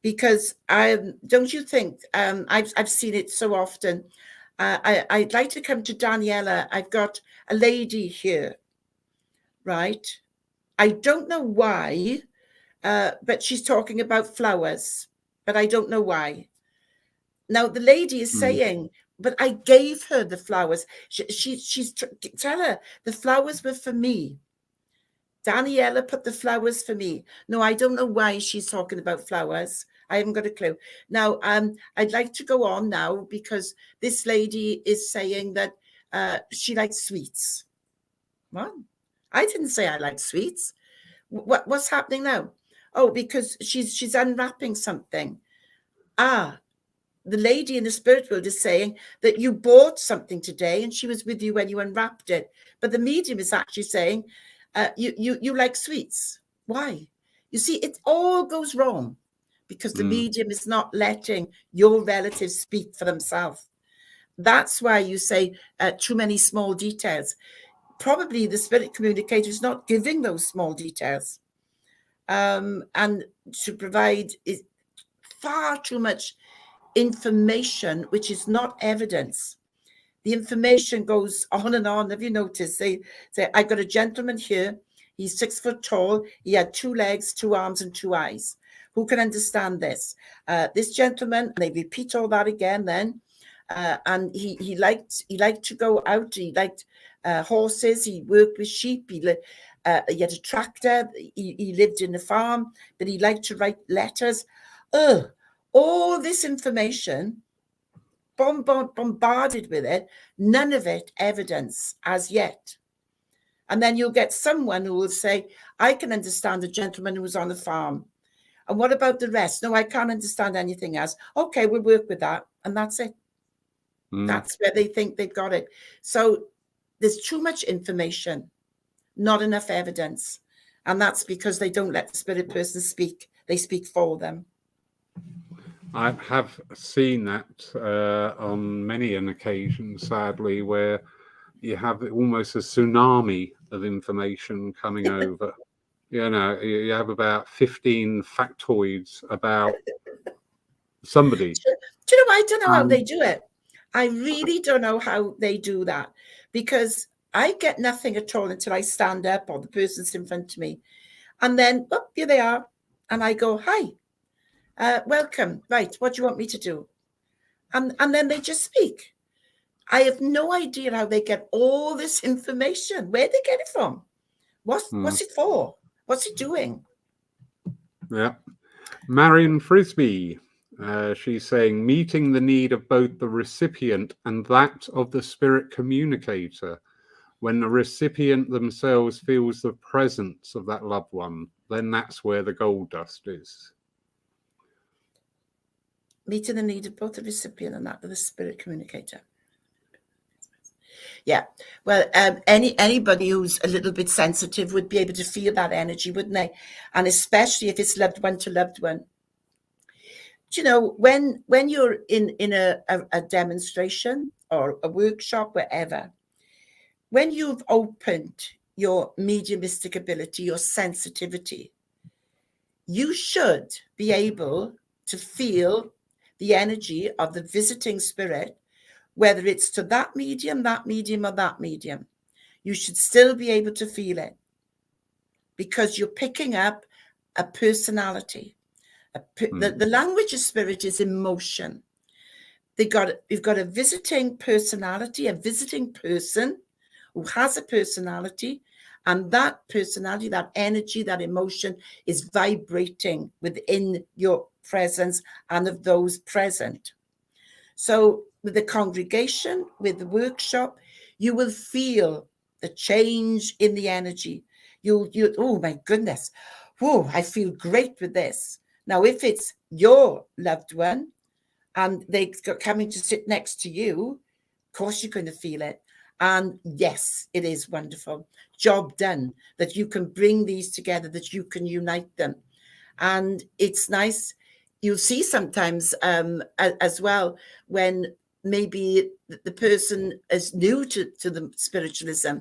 Because don't you think, I've seen it so often, I'd like to come to Daniela. I've got a lady here, right? I don't know why, but she's talking about flowers, but I don't know why. Now the lady is saying, but I gave her the flowers. She's tell her the flowers were for me. Daniela put the flowers for me. No, I don't know why she's talking about flowers. I haven't got a clue. Now, I'd like to go on now because this lady is saying that she likes sweets. What? I didn't say I like sweets. What's happening now? Oh, because she's unwrapping something. Ah, the lady in the spirit world is saying that you bought something today and she was with you when you unwrapped it. But the medium is actually saying, you like sweets. Why? You see, it all goes wrong because the medium is not letting your relatives speak for themselves. That's why you say too many small details. Probably the spirit communicator is not giving those small details. And to provide is far too much information, which is not evidence. The information goes on and on. Have you noticed? They say, I got a gentleman here. He's 6 foot tall. He had 2 legs, 2 arms, and 2 eyes. Who can understand this? This gentleman, and they repeat all that again then. And he liked to go out. He liked horses. He worked with sheep. He had a tractor. He lived in a farm, but he liked to write letters. All this information, bombarded with it, none of it evidence as yet. And then you'll get someone who will say, I can understand a gentleman who was on the farm. And what about the rest? No, I can't understand anything else. Okay, we'll work with that. And that's it. That's where they think they've got it. So there's too much information, not enough evidence. And that's because they don't let the spirit person speak. They speak for them. I have seen that on many an occasion, sadly, where you have almost a tsunami of information coming over. You know, you have about 15 factoids about somebody. Do you know, I don't know how they do it. I really don't know how they do that, because I get nothing at all until I stand up or the person's in front of me. And then, oh, here they are. And I go, hi, welcome. Right, what do you want me to do? And then they just speak. I have no idea how they get all this information. Where they get it from? What's it for? What's it doing? Yeah. Marion Frisbee, she's saying, meeting the need of both the recipient and that of the spirit communicator. When the recipient themselves feels the presence of that loved one, then that's where the gold dust is. Meeting the need of both the recipient and that of the spirit communicator. Yeah, well, anybody who's a little bit sensitive would be able to feel that energy, wouldn't they? And especially if it's loved one to loved one. Do you know, when you're in a demonstration or a workshop, wherever, when you've opened your mediumistic ability, your sensitivity, you should be able to feel the energy of the visiting spirit, whether it's to that medium, or that medium. You should still be able to feel it, because you're picking up a personality. The language of spirit is emotion. You've got a visiting personality, a visiting person who has a personality, and that personality, that energy, that emotion is vibrating within your presence and of those present. So with the congregation, with the workshop, you will feel the change in the energy. You oh my goodness, whoa, I feel great with this. Now, if it's your loved one and they're coming to sit next to you, of course you're going to feel it. And yes, it is wonderful. Job done, that you can bring these together, that you can unite them. And it's nice. You'll see sometimes as well, when maybe the person is new to the spiritualism,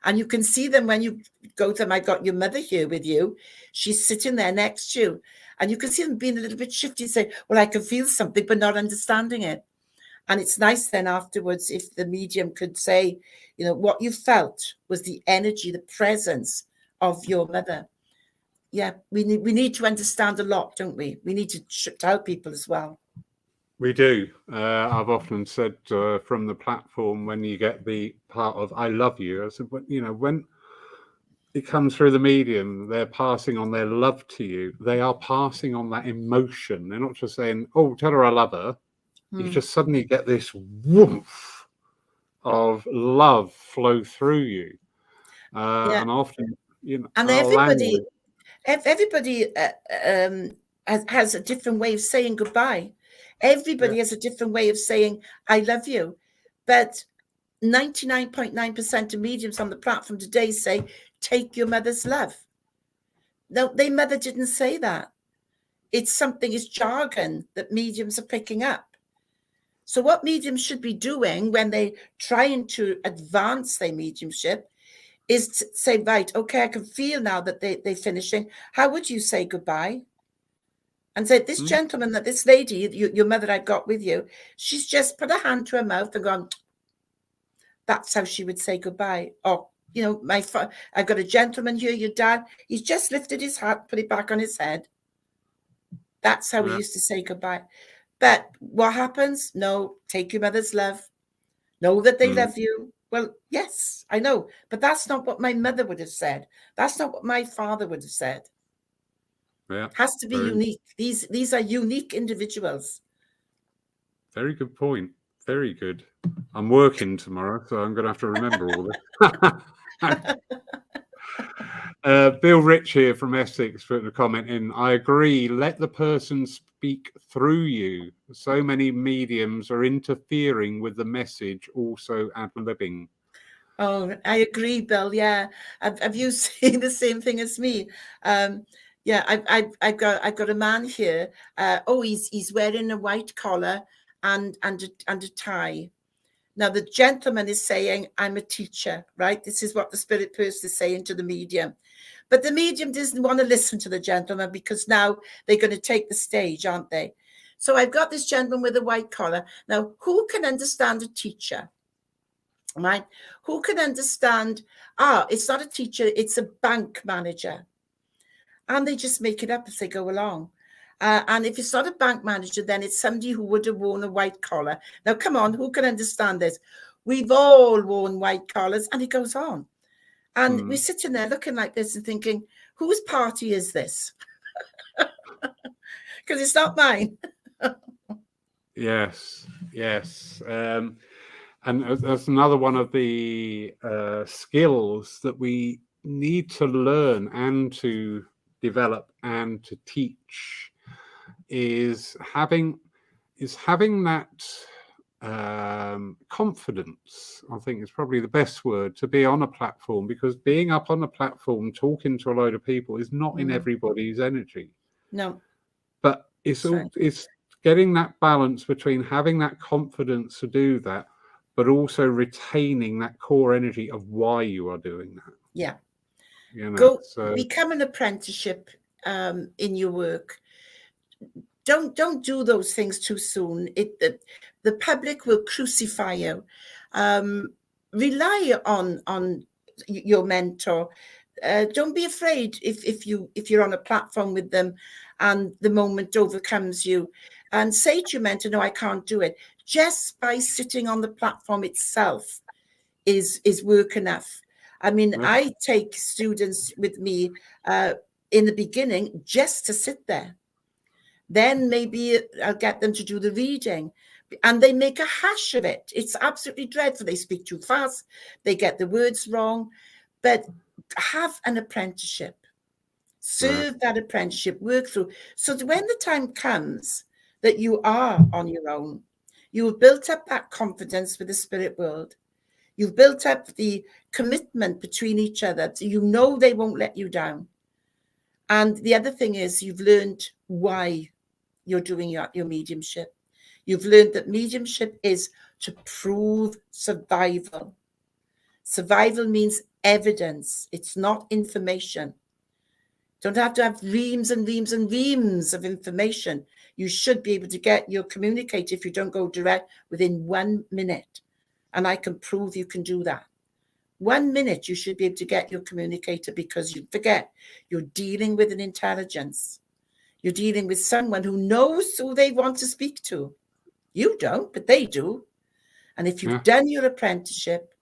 and you can see them when you go to them. I got your mother here with you. She's sitting there next to you, and you can see them being a little bit shifty, say, well, I can feel something, but not understanding it. And it's nice then afterwards if the medium could say, you know, what you felt was the energy, the presence of your mother. Yeah, we need to understand a lot, don't we? We need to tell people as well. We do. I've often said from the platform, when you get the part of "I love you," I said, you know, when it comes through the medium, they're passing on their love to you. They are passing on that emotion. They're not just saying, "Oh, tell her I love her." You just suddenly get this woof of love flow through you, Yeah. and often, you know, And our everybody language. has a different way of saying goodbye. Everybody has a different way of saying I love you. But 99.9% of mediums on the platform today say, take your mother's love. No, their mother didn't say that. It's jargon that mediums are picking up. So what mediums should be doing when they're trying to advance their mediumship is to say, right, okay, I can feel now that they're finishing. How would you say goodbye? And say, this gentleman, that this lady, your mother I've got with you, she's just put her hand to her mouth and gone, that's how she would say goodbye. Or, you know, I've got a gentleman here, your dad, he's just lifted his hat, put it back on his head. That's how we used to say goodbye. But what happens? No, take your mother's love. Know that they love you. Well, yes, I know. But that's not what my mother would have said. That's not what my father would have said. Yeah, has to be unique. These are unique individuals. Very good point. Very good. I'm working tomorrow, so I'm going to have to remember all this. Bill Rich here from Essex put a comment in. I agree. Let the person speak through you. So many mediums are interfering with the message, also ad-libbing. Oh, I agree, Bill. Yeah, have you seen the same thing as me? Yeah, I've got a man here. He's wearing a white collar and a tie. Now the gentleman is saying, "I'm a teacher," right? This is what the spirit person is saying to the medium. But the medium doesn't want to listen to the gentleman because now they're going to take the stage, aren't they? So I've got this gentleman with a white collar. Now, who can understand a teacher? Right? Who can understand, it's not a teacher, it's a bank manager. And they just make it up as they go along. And if it's not a bank manager, then it's somebody who would have worn a white collar. Now, come on, who can understand this? We've all worn white collars, and it goes on. And we're sitting there looking like this and thinking, whose party is this? Because it's not mine. Yes. And that's another one of the skills that we need to learn and to develop and to teach is having that confidence. I think is probably the best word to be on a platform, because being up on a platform talking to a load of people is not in everybody's energy. No. But it's getting that balance between having that confidence to do that, but also retaining that core energy of why you are doing that. Yeah. You know, become an apprenticeship in your work. Don't do those things too soon. The public will crucify you. Rely on your mentor. Don't be afraid if you're on a platform with them and the moment overcomes you, and say to your mentor, no, I can't do it. Just by sitting on the platform itself is work enough. I mean, I take students with me in the beginning just to sit there. Then maybe I'll get them to do the reading, and they make a hash of it. It's absolutely dreadful. They speak too fast. They get the words wrong. But have an apprenticeship. Serve that apprenticeship, work through. So that when the time comes that you are on your own, you have built up that confidence with the spirit world. You've built up the commitment between each other. So you know they won't let you down. And the other thing is you've learned why you're doing your mediumship. You've learned that mediumship is to prove survival. Survival means evidence. It's not information. Don't have to have reams and reams and reams of information. You should be able to get your communicator, if you don't go direct, within 1 minute. And I can prove you can do that. 1 minute, you should be able to get your communicator, because you forget you're dealing with an intelligence. You're dealing with someone who knows who they want to speak to. You don't, but they do. And if you've done your apprenticeship,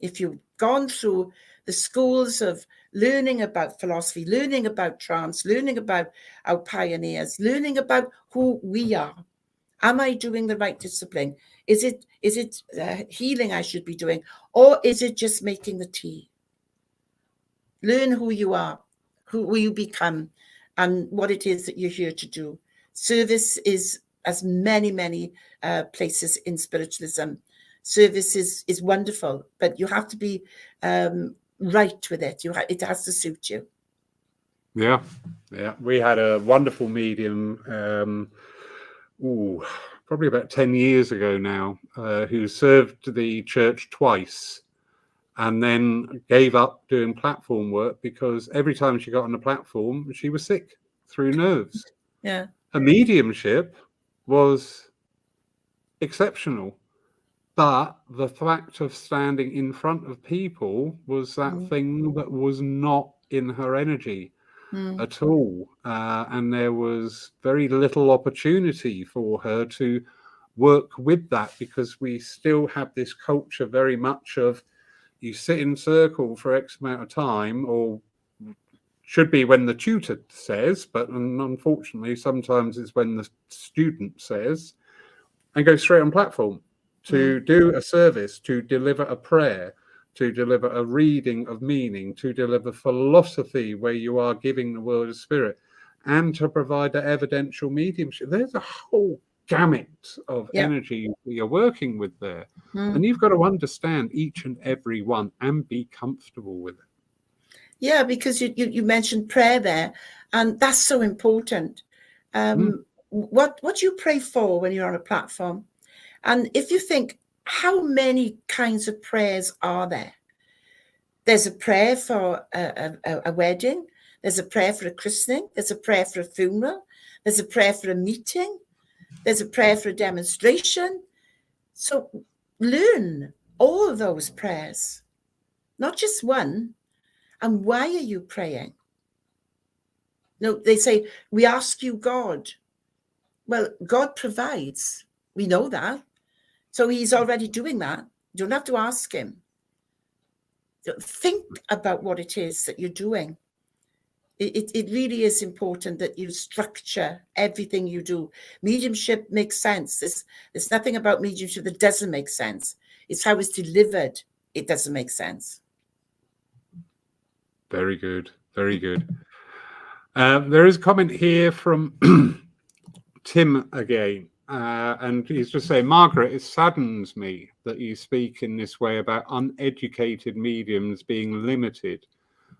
if you've gone through the schools of learning about philosophy, learning about trance, learning about our pioneers, learning about who we are, am I doing the right discipline? Is it healing I should be doing? Or is it just making the tea? Learn who you are, who you become, and what it is that you're here to do. Service is, as many places in spiritualism, service is wonderful, but you have to be right with it. It has to suit you. Yeah. We had a wonderful medium, probably about 10 years ago now, who served the church twice and then gave up doing platform work because every time she got on the platform, she was sick through nerves. Yeah. Her mediumship was exceptional, but the fact of standing in front of people was that thing that was not in her energy at all. And there was very little opportunity for her to work with that, because we still have this culture very much of, you sit in circle for X amount of time, or should be when the tutor says, but unfortunately sometimes it's when the student says, and go straight on platform to do a service, to deliver a prayer, to deliver a reading of meaning, to deliver philosophy where you are giving the world a spirit, and to provide the evidential mediumship. There's a whole gamut of energy you're working with there. And you've got to understand each and every one and be comfortable with it. Yeah, because you mentioned prayer there, and that's so important. What do you pray for when you're on a platform? And if you think, how many kinds of prayers are there? There's a prayer for a wedding. There's a prayer for a christening. There's a prayer for a funeral. There's a prayer for a meeting. There's a prayer for a demonstration. So learn all of those prayers, not just one. And why are you praying? No, they say, we ask you, God. Well, God provides. We know that. So he's already doing that. You don't have to ask him. Think about what it is that you're doing. It really is important that you structure everything you do. Mediumship makes sense. There's nothing about mediumship that doesn't make sense. It's how it's delivered. It doesn't make sense. Very good. Very good. There is a comment here from Tim again. And he's just saying, Margaret, it saddens me that you speak in this way about uneducated mediums being limited,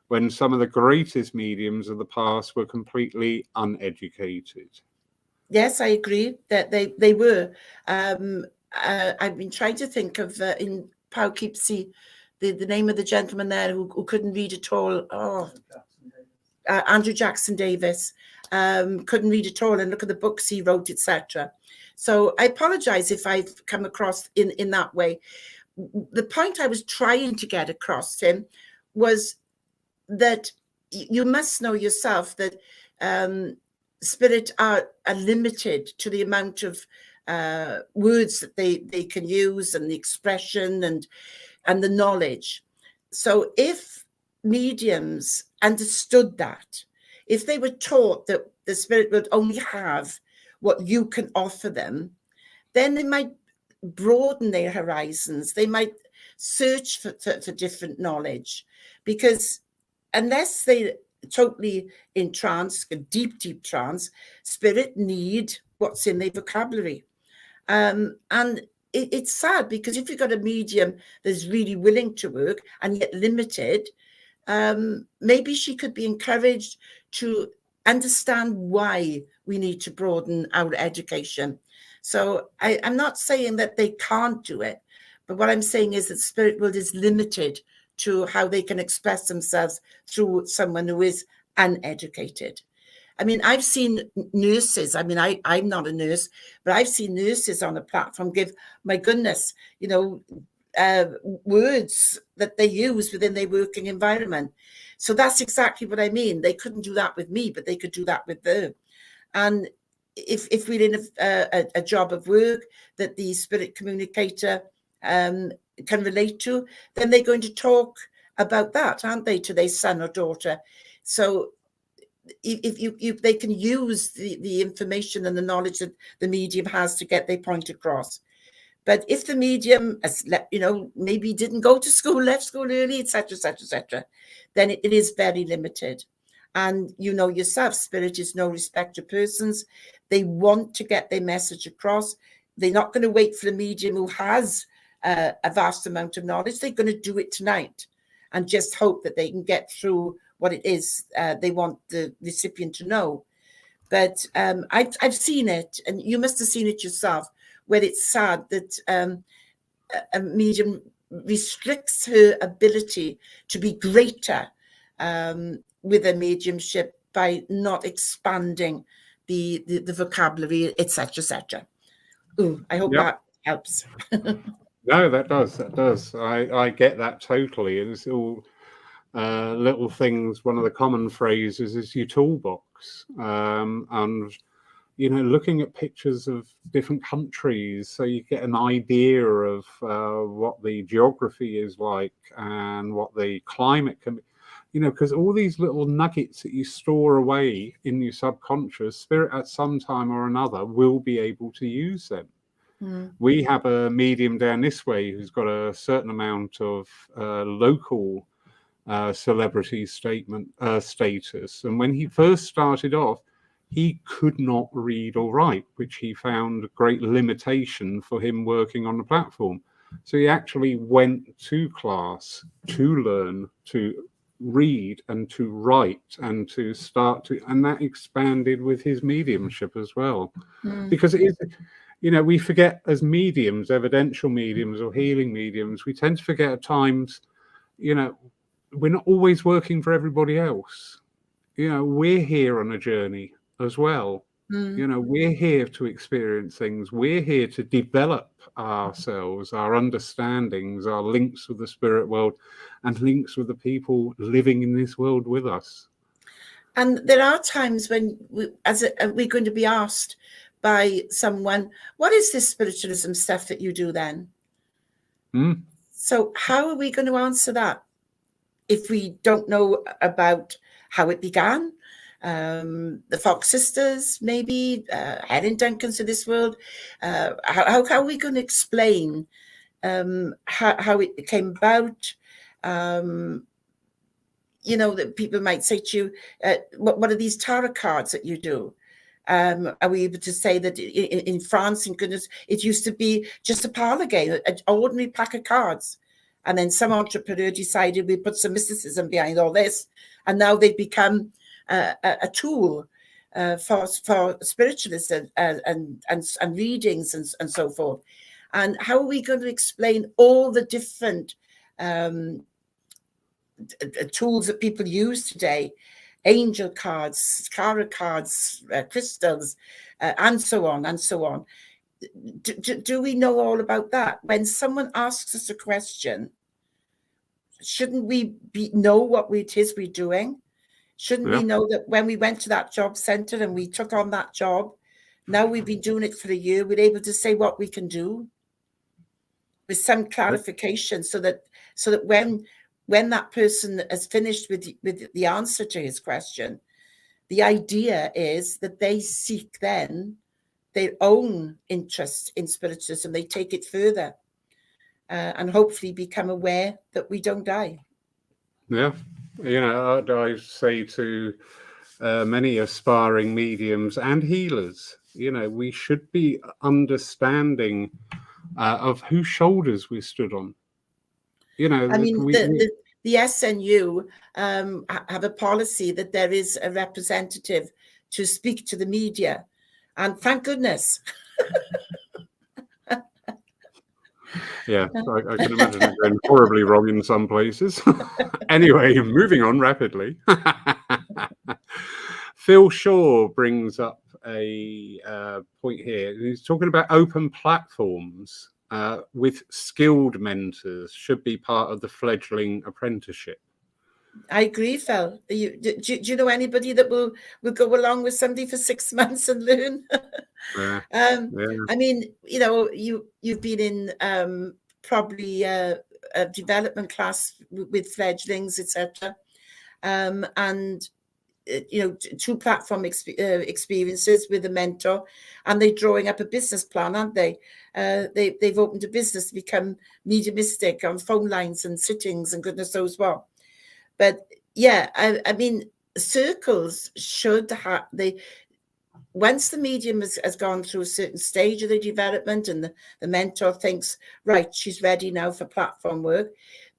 when some of the greatest mediums of the past were completely uneducated. Yes, I agree that they were. I've been trying to think of in Poughkeepsie, the name of the gentleman there who couldn't read at all. Oh, Andrew Jackson Davis couldn't read at all, and look at the books he wrote, etc. So I apologize if I've come across in that way. The point I was trying to get across, Tim, was that you must know yourself that spirit are limited to the amount of words that they can use, and the expression and the knowledge. So if mediums understood that, if they were taught that the spirit would only have what you can offer them, then they might broaden their horizons. They might search for different knowledge, because unless they totally in trance, a deep trance, spirit need what's in their vocabulary. And it's sad, because if you've got a medium that's really willing to work and yet limited, maybe she could be encouraged to understand why we need to broaden our education. So I'm not saying that they can't do it, but what I'm saying is that spirit world is limited to how they can express themselves through someone who is uneducated. I mean, I've seen nurses. I mean, I'm not a nurse, but I've seen nurses on the platform give, my goodness, words that they use within their working environment. So that's exactly what I mean. They couldn't do that with me, but they could do that with them. And if we're in a job of work that the spirit communicator can relate to, then they're going to talk about that, aren't they, to their son or daughter? So if they can use the information and the knowledge that the medium has to get their point across. But if the medium, maybe didn't go to school, left school early, etc., then it is very limited. And you know yourself, spirit is no respecter of persons. They want to get their message across. They're not going to wait for a medium who has a vast amount of knowledge. They're going to do it tonight and just hope that they can get through what it is they want the recipient to know. But I've seen it, and you must have seen it yourself, where it's sad that a medium restricts her ability to be greater with a mediumship by not expanding the vocabulary, etc. Ooh, I hope that helps. No, that does. I get that totally. And it's all little things. One of the common phrases is your toolbox. And, looking at pictures of different countries, so you get an idea of what the geography is like and what the climate can be. Because all these little nuggets that you store away in your subconscious, spirit at some time or another will be able to use them. We have a medium down this way who's got a certain amount of local celebrity status. And when he first started off, he could not read or write, which he found a great limitation for him working on the platform. So he actually went to class to learn to read and to write and to and that expanded with his mediumship as well. Because it is, we forget as mediums, evidential mediums or healing mediums, we tend to forget at times, we're not always working for everybody else. We're here on a journey as well. We're here to experience things. We're here to develop ourselves, our understandings, our links with the spirit world and links with the people living in this world with us. And there are times when we're going to be asked by someone, what is this spiritualism stuff that you do then? So how are we going to answer that if we don't know about how it began? The Fox sisters, maybe Helen Duncans of this world. How are we going to explain how it came about? That people might say to you, what are these tarot cards that you do? Are we able to say that in France, in goodness, it used to be just a parlor game, an ordinary pack of cards. And then some entrepreneur decided we put some mysticism behind all this. And now they've become a tool for spiritualism and readings and so forth. And how are we going to explain all the different tools that people use today? Angel cards, tarot cards, crystals, and so on and so on. Do we know all about that? When someone asks us a question, shouldn't we know what it is we're doing? Shouldn't we know that when we went to that job centre and we took on that job, now we've been doing it for a year, we're able to say what we can do with some clarification, so that when that person has finished with the answer to his question, the idea is that they seek then their own interest in spiritualism. They take it further and hopefully become aware that we don't die. Yeah. I say to many aspiring mediums and healers, we should be understanding of whose shoulders we stood on. I mean, the SNU have a policy that there is a representative to speak to the media, and thank goodness. Yeah, I can imagine it going horribly wrong in some places. Anyway, moving on rapidly. Phil Shaw brings up a point here. He's talking about open platforms with skilled mentors should be part of the fledgling apprenticeship. I agree, Phil. Do you know anybody that will go along with somebody for 6 months and learn? Yeah. I mean, you've been in probably a development class with fledglings, etc. And 2 platform experiences with a mentor, and they're drawing up a business plan, aren't they? They've opened a business to become mediumistic on phone lines and sittings and goodness knows what. But yeah, I mean, circles should have once the medium has gone through a certain stage of the development and the mentor thinks, right, she's ready now for platform work,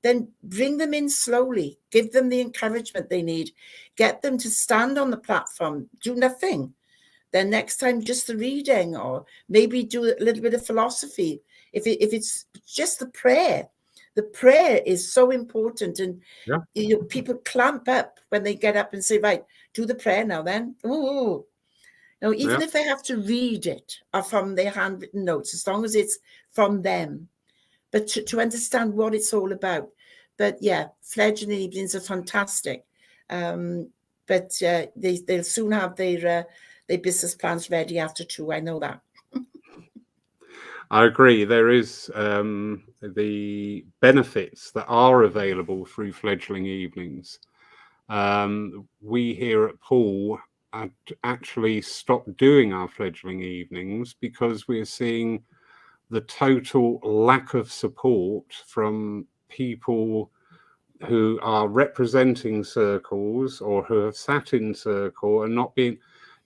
then bring them in slowly, give them the encouragement they need, get them to stand on the platform, do nothing. Then next time, just the reading, or maybe do a little bit of philosophy. If it's just the prayer is so important. And people clamp up when they get up and say, right, do the prayer now then. Ooh. Now, even if they have to read it or from their handwritten notes, as long as it's from them, but to understand what it's all about. But yeah, fledgling evenings are fantastic. But they'll soon have their business plans ready after 2. I know that. I agree. There is the benefits that are available through fledgling evenings. We here at Poole had actually stopped doing our fledgling evenings because we're seeing the total lack of support from people who are representing circles or who have sat in circle and not being,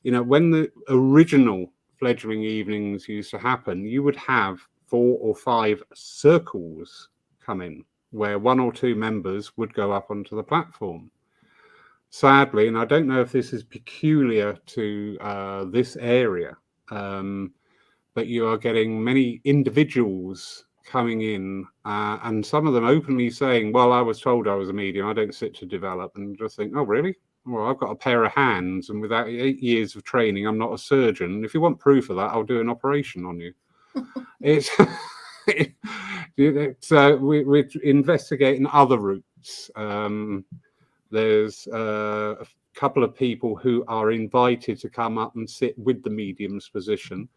when the original fledgling evenings used to happen, you would have 4 or 5 circles come in where 1 or 2 members would go up onto the platform. Sadly, and I don't know if this is peculiar to this area, but you are getting many individuals coming in and some of them openly saying, well, I was told I was a medium, I don't sit to develop, and just think, oh, really? Well, I've got a pair of hands, and without 8 years of training, I'm not a surgeon. If you want proof of that, I'll do an operation on you. We're investigating other routes. There's a couple of people who are invited to come up and sit with the medium's permission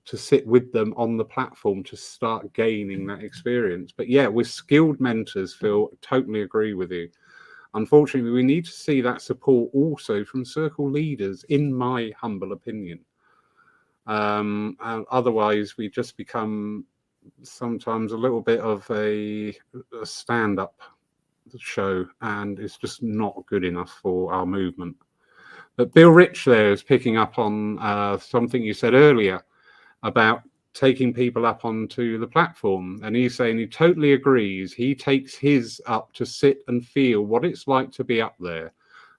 to sit with them on the platform to start gaining that experience. But yeah, with skilled mentors, Phil, totally agree with you. Unfortunately, we need to see that support also from circle leaders, in my humble opinion. And otherwise, we just become sometimes a little bit of a stand-up show, and it's just not good enough for our movement. But Bill Rich there is picking up on something you said earlier about taking people up onto the platform, and he's saying he totally agrees. He takes his up to sit and feel what it's like to be up there,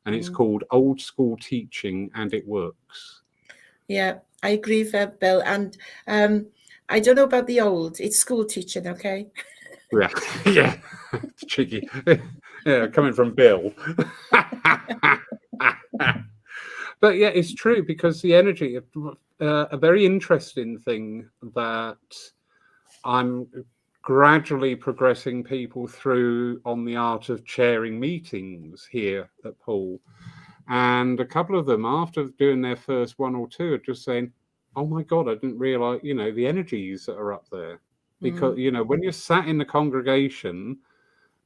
and it's called old school teaching, and it works. Yeah, I agree with Bill. And I don't know about the old, it's school teaching, okay? Yeah, cheeky. Yeah, coming from Bill. But yeah, it's true, because the energy, a very interesting thing that I'm gradually progressing people through on the art of chairing meetings here at Poole. And a couple of them, after doing their first 1 or 2, are just saying, oh my God, I didn't realize, the energies that are up there. Because, when you're sat in the congregation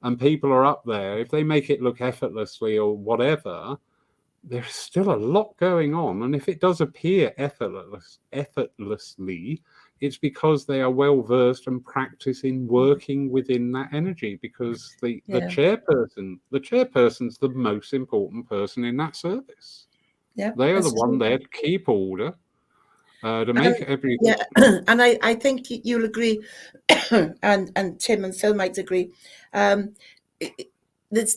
and people are up there, if they make it look effortlessly or whatever, there's still a lot going on. And if it does appear effortlessly, it's because they are well versed and practicing working within that energy, because the chairperson's the most important person in that service. Yeah, they are the one there to keep order, to make everything. Yeah, and I think you'll agree, and Tim and Phil might agree. The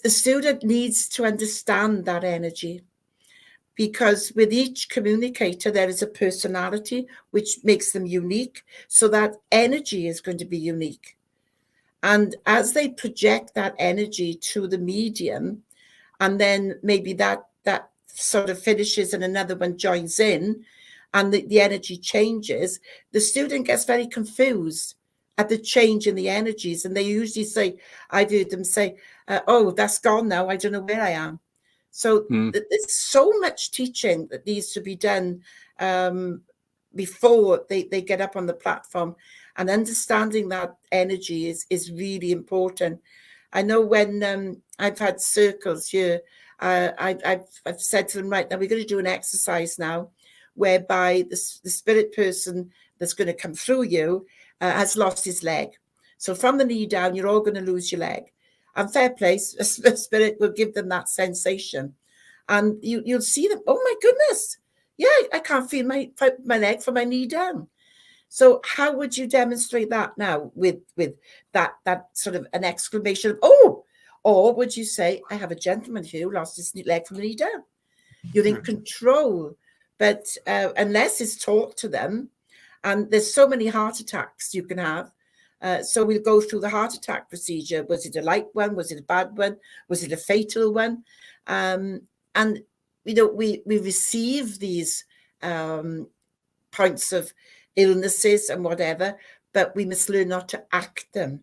student needs to understand that energy, because with each communicator, there is a personality which makes them unique. So that energy is going to be unique. And as they project that energy to the medium, and then maybe that sort of finishes and another one joins in, and the energy changes, the student gets very confused at the change in the energies. And they usually say, I've heard them say, oh, that's gone now. I don't know where I am. So there's so much teaching that needs to be done before they get up on the platform. And understanding that energy is really important. I know when I've had circles here, I've said to them, right, now we're going to do an exercise now whereby the spirit person that's going to come through you has lost his leg. So from the knee down, you're all going to lose your leg. And fair play, a spirit will give them that sensation. And you'll see them, oh my goodness, yeah, I can't feel my leg from my knee down. So how would you demonstrate that now with that sort of an exclamation of, oh, or would you say, I have a gentleman who lost his leg from the knee down? You're in control. But unless it's taught to them, and there's so many heart attacks you can have. So we'll go through the heart attack procedure. Was it a light one? Was it a bad one? Was it a fatal one? And, we receive these points of illnesses and whatever, but we must learn not to act them.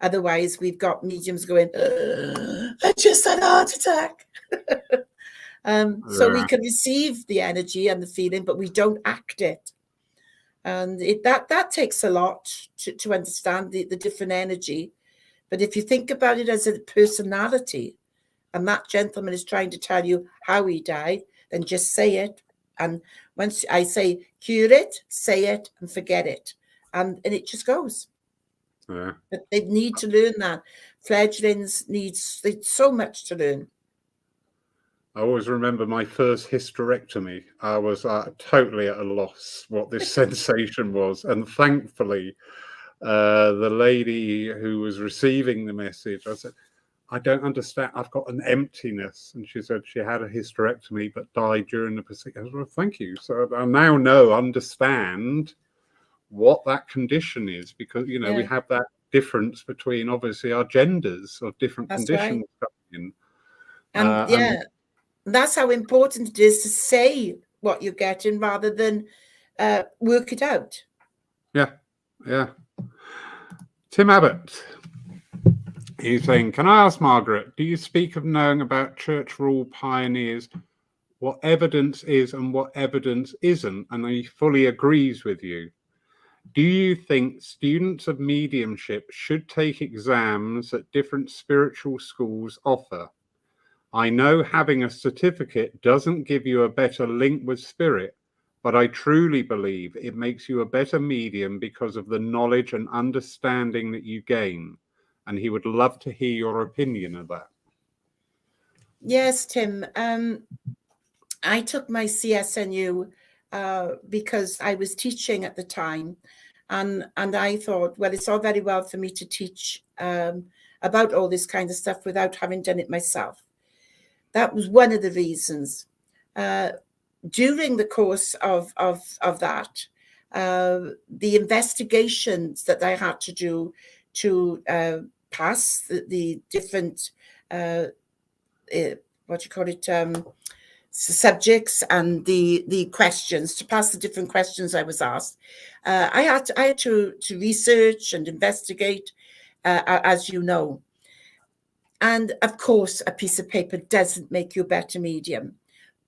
Otherwise, we've got mediums going, I just had a heart attack. So we can receive the energy and the feeling, but we don't act it. And that takes a lot to understand the different energy. But if you think about it as a personality, and that gentleman is trying to tell you how he died, then just say it. And once I say cure it, say it and forget it. And it just goes. Yeah. But they need to learn that. Fledglings need so much to learn. I always remember my first hysterectomy. I was totally at a loss what this sensation was. And thankfully, the lady who was receiving the message, I said, I don't understand. I've got an emptiness. And she said she had a hysterectomy but died during the procedure. I said, well, thank you. So I now understand what that condition is, because, we have that difference between, obviously, our genders of different conditions coming in. And that's how important it is to say what you're getting rather than work it out. Yeah. Tim Abbott, he's saying, can I ask Margaret, do you speak of knowing about church rule pioneers, what evidence is and what evidence isn't? And he fully agrees with you. Do you think students of mediumship should take exams that different spiritual schools offer? I know having a certificate doesn't give you a better link with spirit, but I truly believe it makes you a better medium because of the knowledge and understanding that you gain. And he would love to hear your opinion of that. Yes, Tim. I took my CSNU because I was teaching at the time. And I thought, well, it's all very well for me to teach about all this kind of stuff without having done it myself. That was one of the reasons. During the course of that, the investigations that I had to do to pass the different, subjects and the questions, to pass the different questions I was asked, I had to research and investigate, as you know. And of course, a piece of paper doesn't make you a better medium.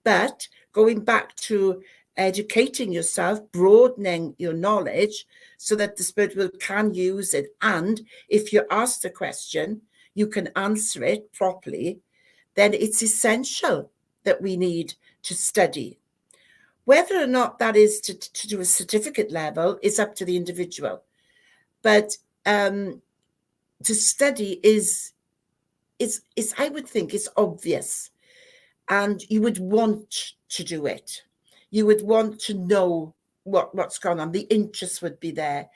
But going back to educating yourself, broadening your knowledge so that the spirit world can use it. And if you're asked a question, you can answer it properly, then it's essential that we need to study. Whether or not that is to do a certificate level is up to the individual. But to study is I would think is obvious, and you would want to do it. You would want to know what's going on. The interest would be there.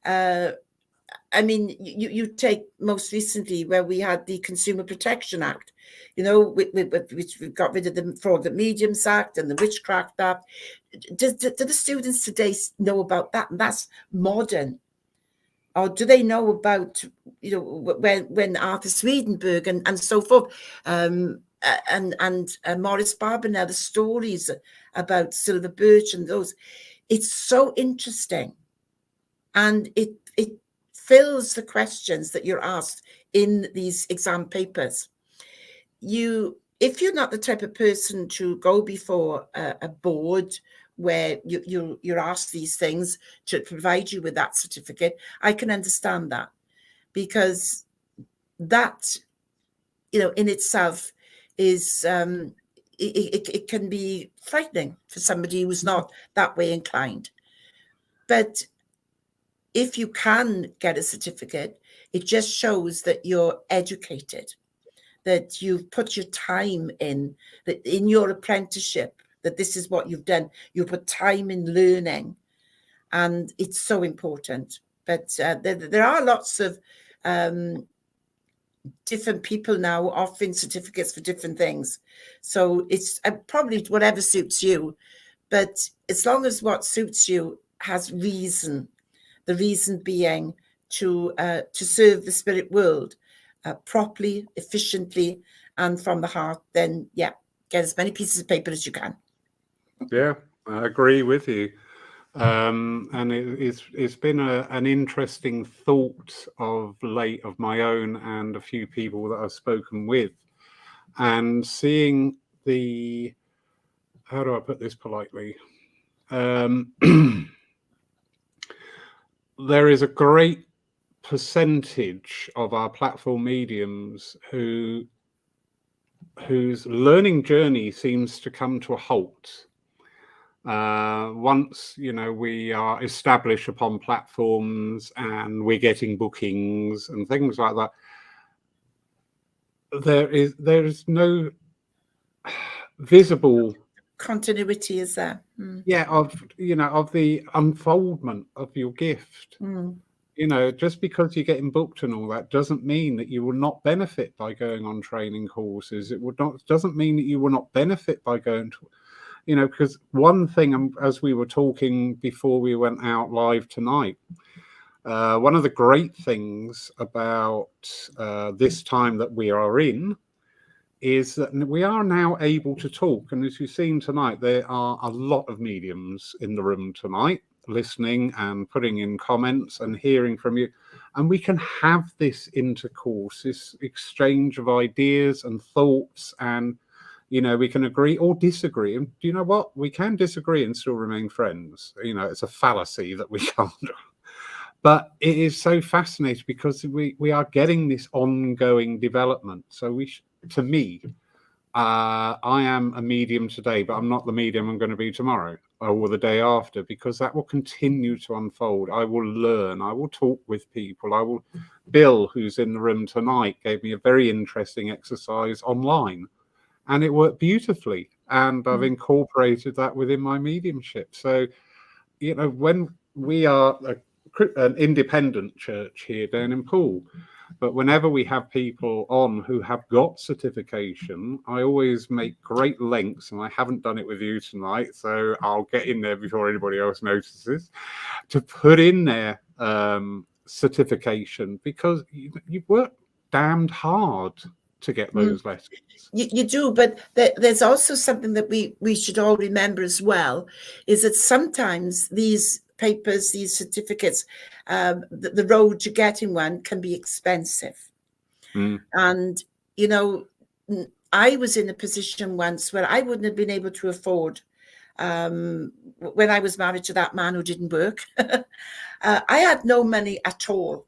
I mean, you take most recently where we had the Consumer Protection Act, which we got rid of the Fraudulent Mediums Act and the Witchcraft Act. Do the students today know about that? And that's modern. Or do they know about, when Arthur Swedenborg and so forth Morris Barber, the stories about Silver Birch and those. It's so interesting, and it fills the questions that you're asked in these exam papers. If you're not the type of person to go before a board where you're asked these things to provide you with that certificate, I can understand that, because that, in itself is it can be frightening for somebody who's not that way inclined. But if you can get a certificate, it just shows that you're educated, that you've put your time in, that in your apprenticeship, that this is what you've done. You put time in learning, and it's so important. But there are lots of different people now offering certificates for different things. So it's probably whatever suits you. But as long as what suits you has reason, the reason being to serve the spirit world properly, efficiently, and from the heart, then get as many pieces of paper as you can. Yeah, I agree with you. And it's been an interesting thought of late of my own and a few people that I've spoken with, and seeing how do I put this politely? There is a great percentage of our platform mediums whose learning journey seems to come to a halt once we are established upon platforms and we're getting bookings and things like that. There is no visible continuity, is there? of the unfoldment of your gift. Just because you're getting booked and all that doesn't mean that you will not benefit by going on training courses. Doesn't mean that you will not benefit by going to, because one thing, as we were talking before we went out live tonight, one of the great things about this time that we are in is that we are now able to talk. And as you've seen tonight, there are a lot of mediums in the room tonight, listening and putting in comments and hearing from you. And we can have this intercourse, this exchange of ideas and thoughts, and we can agree or disagree. And do you know what? We can disagree and still remain friends. It's a fallacy that we can't. But it is so fascinating because we are getting this ongoing development. So to me, I am a medium today, but I'm not the medium I'm going to be tomorrow or the day after, because that will continue to unfold. I will learn. I will talk with people. Bill, who's in the room tonight, gave me a very interesting exercise online, and it worked beautifully. And I've incorporated that within my mediumship. So, when we are an independent church here down in Poole, but whenever we have people on who have got certification, I always make great lengths, and I haven't done it with you tonight, so I'll get in there before anybody else notices, to put in their certification, because you've worked damned hard to get those letters. You do, but there's also something that we should all remember as well, is that sometimes these papers, these certificates, the road to getting one can be expensive. And I was in a position once where I wouldn't have been able to afford, when I was married to that man who didn't work. I had no money at all,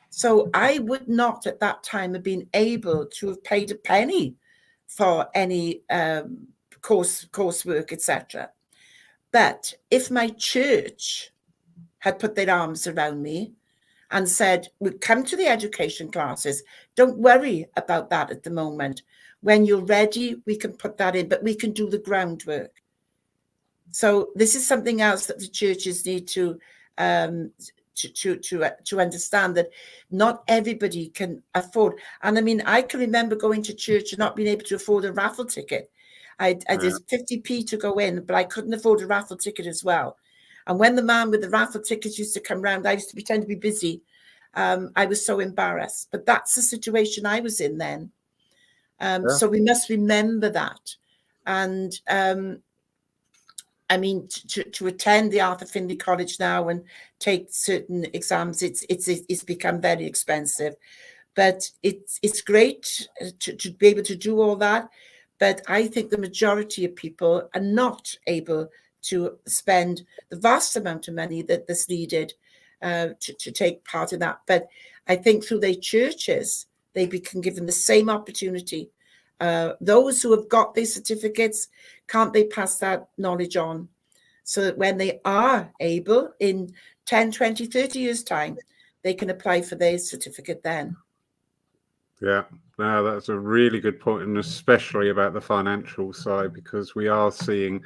so I would not at that time have been able to have paid a penny for any coursework, etc. But if my church had put their arms around me and said, we'll come to the education classes, don't worry about that at the moment. When you're ready, we can put that in, but we can do the groundwork. So this is something else that the churches need to understand, that not everybody can afford. And I mean, I can remember going to church and not being able to afford a raffle ticket. I did 50p to go in, but I couldn't afford a raffle ticket as well. And when the man with the raffle tickets used to come round, I used to pretend to be busy. I was so embarrassed. But that's the situation I was in then. So we must remember that. And I mean, to attend the Arthur Findlay College now and take certain exams, it's become very expensive. But it's great to be able to do all that. But I think the majority of people are not able to spend the vast amount of money that's needed to take part in that. But I think through their churches, they can give them the same opportunity. Those who have got these certificates, can't they pass that knowledge on? So that when they are able, in 10, 20, 30 years' time, they can apply for their certificate then. Yeah, no, that's a really good point, and especially about the financial side, because we are seeing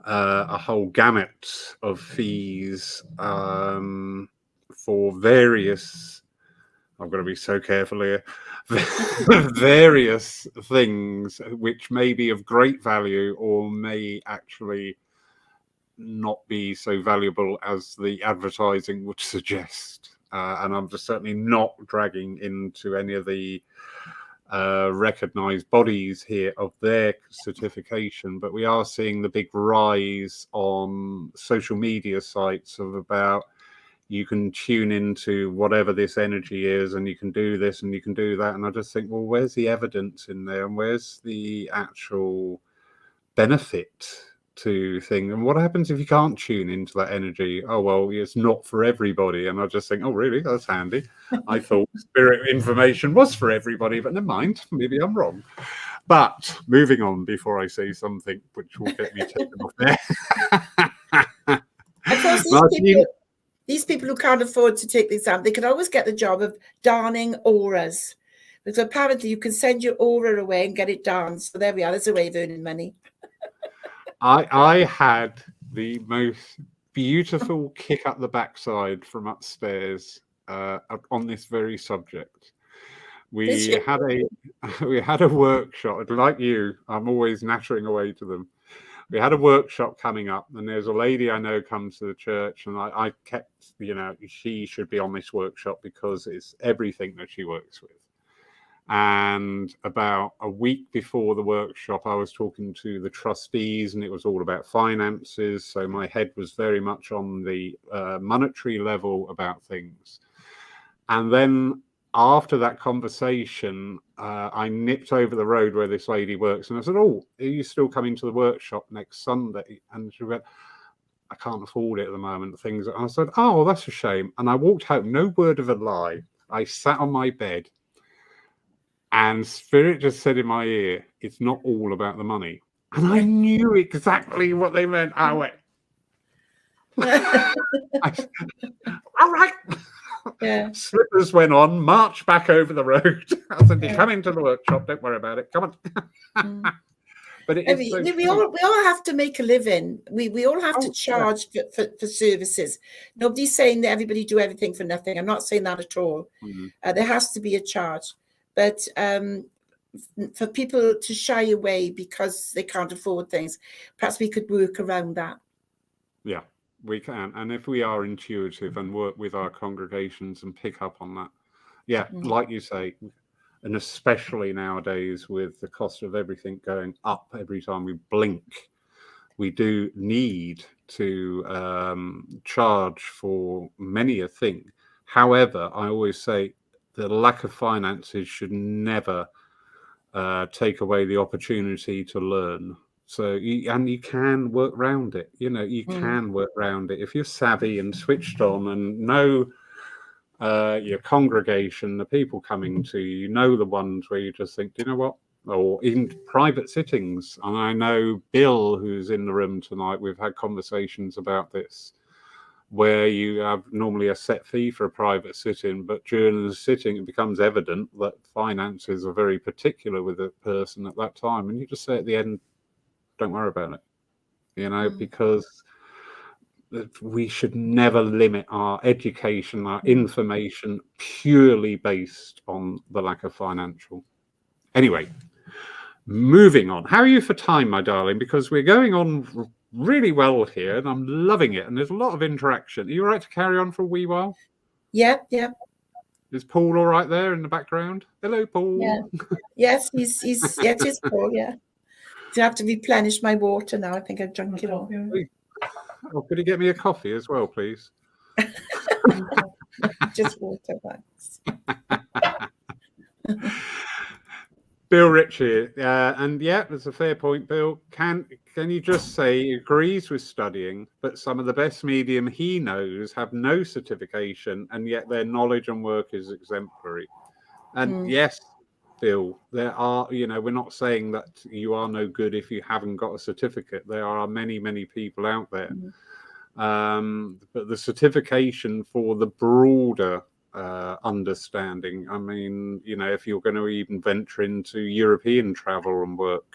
a whole gamut of fees for various. I've got to be so careful here. Various things which may be of great value or may actually not be so valuable as the advertising would suggest. And I'm just certainly not dragging into any of the recognized bodies here of their certification, but we are seeing the big rise on social media sites of about you can tune into whatever this energy is and you can do this and you can do that. And I just think, well, where's the evidence in there and where's the actual benefit to thing? And what happens if you can't tune into that energy? Oh, well, it's not for everybody. And I just think, oh, really? That's handy. I thought spirit information was for everybody, but never mind. Maybe I'm wrong. But moving on before I say something which will get me taken off there. Of course, these people who can't afford to take the exam, they can always get the job of darning auras. Because apparently you can send your aura away and get it darned. So there we are. There's a way of earning money. I had the most beautiful kick up the backside from upstairs on this very subject. We had a workshop. Like you, I'm always nattering away to them. We had a workshop coming up, and there's a lady I know comes to the church, and I kept, she should be on this workshop because it's everything that she works with. And about a week before the workshop, I was talking to the trustees, and it was all about finances. So my head was very much on the monetary level about things. And then after that conversation, I nipped over the road where this lady works, and I said, "Oh, are you still coming to the workshop next Sunday?" And she went, "I can't afford it at the moment." Things. And I said, "Oh, that's a shame." And I walked home, no word of a lie. I sat on my bed, and Spirit just said in my ear, "It's not all about the money." And I knew exactly what they meant. I went, "All right." Yeah. Slippers went on, marched back over the road. I said, "You come into the workshop, don't worry about it. Come on." But we all have to make a living. We all have to charge for services. Nobody's saying that everybody do everything for nothing. I'm not saying that at all. There has to be a charge. But for people to shy away because they can't afford things, perhaps we could work around that. Yeah. We can, and if we are intuitive and work with our congregations and pick up on that, like you say, and especially nowadays with the cost of everything going up every time we blink, we do need to charge for many a thing. However, I always say the lack of finances should never take away the opportunity to learn. So, you can work around it. You can work around it if you're savvy and switched on and know your congregation, the people coming to you, the ones where you just think, you know what? Or in private sittings. And I know Bill, who's in the room tonight, we've had conversations about this, where you have normally a set fee for a private sit-in, but during the sitting, it becomes evident that finances are very particular with a person at that time. And you just say at the end, don't worry about it, because we should never limit our education, our information purely based on the lack of financial. Anyway, moving on. How are you for time, my darling? Because we're going on really well here and I'm loving it. And there's a lot of interaction. Are you all right to carry on for a wee while? Yeah. Is Paul all right there in the background? Hello, Paul. Yeah. Yes, he's yeah, it is Paul, yeah. So I have to replenish my water now. I think I've drunk it all. Oh, could you get me a coffee as well, please? Just water, thanks. Bill Ritchie, and yeah, that's a fair point, Bill. Can you just say he agrees with studying, but some of the best medium he knows have no certification, and yet their knowledge and work is exemplary. And yes, Bill, there are, we're not saying that you are no good if you haven't got a certificate. There are many, many people out there. But the certification for the broader understanding, I mean, if you're going to even venture into European travel and work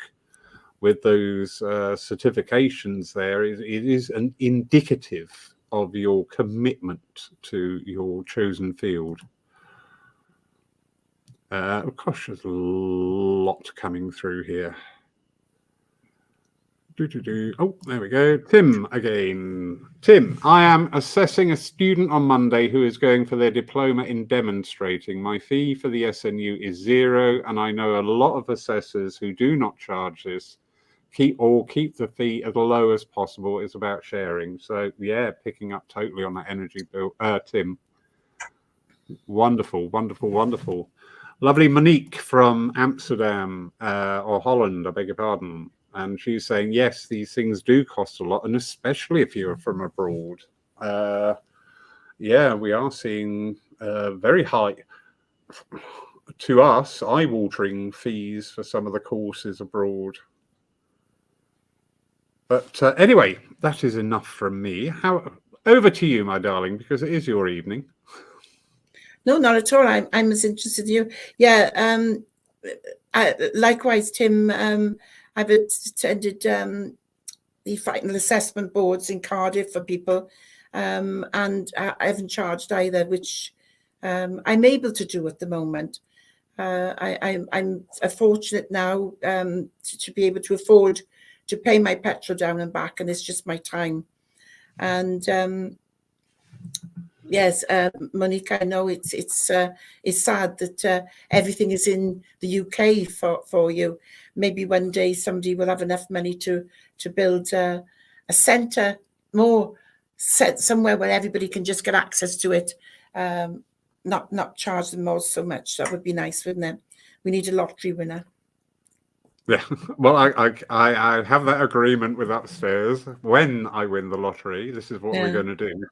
with those certifications there, it is an indicative of your commitment to your chosen field. Gosh, there's a lot coming through here. Oh, there we go. Tim again. Tim, I am assessing a student on Monday who is going for their diploma in demonstrating. My fee for the SNU is $0, and I know a lot of assessors who do not charge this. Keep the fee as low as possible. It's about sharing. So yeah, picking up totally on that energy, Bill. Tim. Wonderful, wonderful, wonderful. Lovely Monique from Amsterdam or Holland, I beg your pardon. And she's saying, yes, these things do cost a lot, and especially if you're from abroad. Yeah, we are seeing very high, to us, eye-watering fees for some of the courses abroad. But anyway, that is enough from me. Over to you, my darling, because it is your evening. No, not at all. I'm as interested in you. Yeah. Likewise, Tim. I've attended the final assessment boards in Cardiff for people, and I haven't charged either, which I'm able to do at the moment. I'm fortunate now to be able to afford to pay my petrol down and back, and it's just my time. And yes, Monique, I know it's sad that everything is in the UK for you. Maybe one day somebody will have enough money to build a centre somewhere where everybody can just get access to it, not charge them all so much. That would be nice, wouldn't it? We need a lottery winner. Yeah, well, I have that agreement with upstairs. When I win the lottery, this is what we're going to do.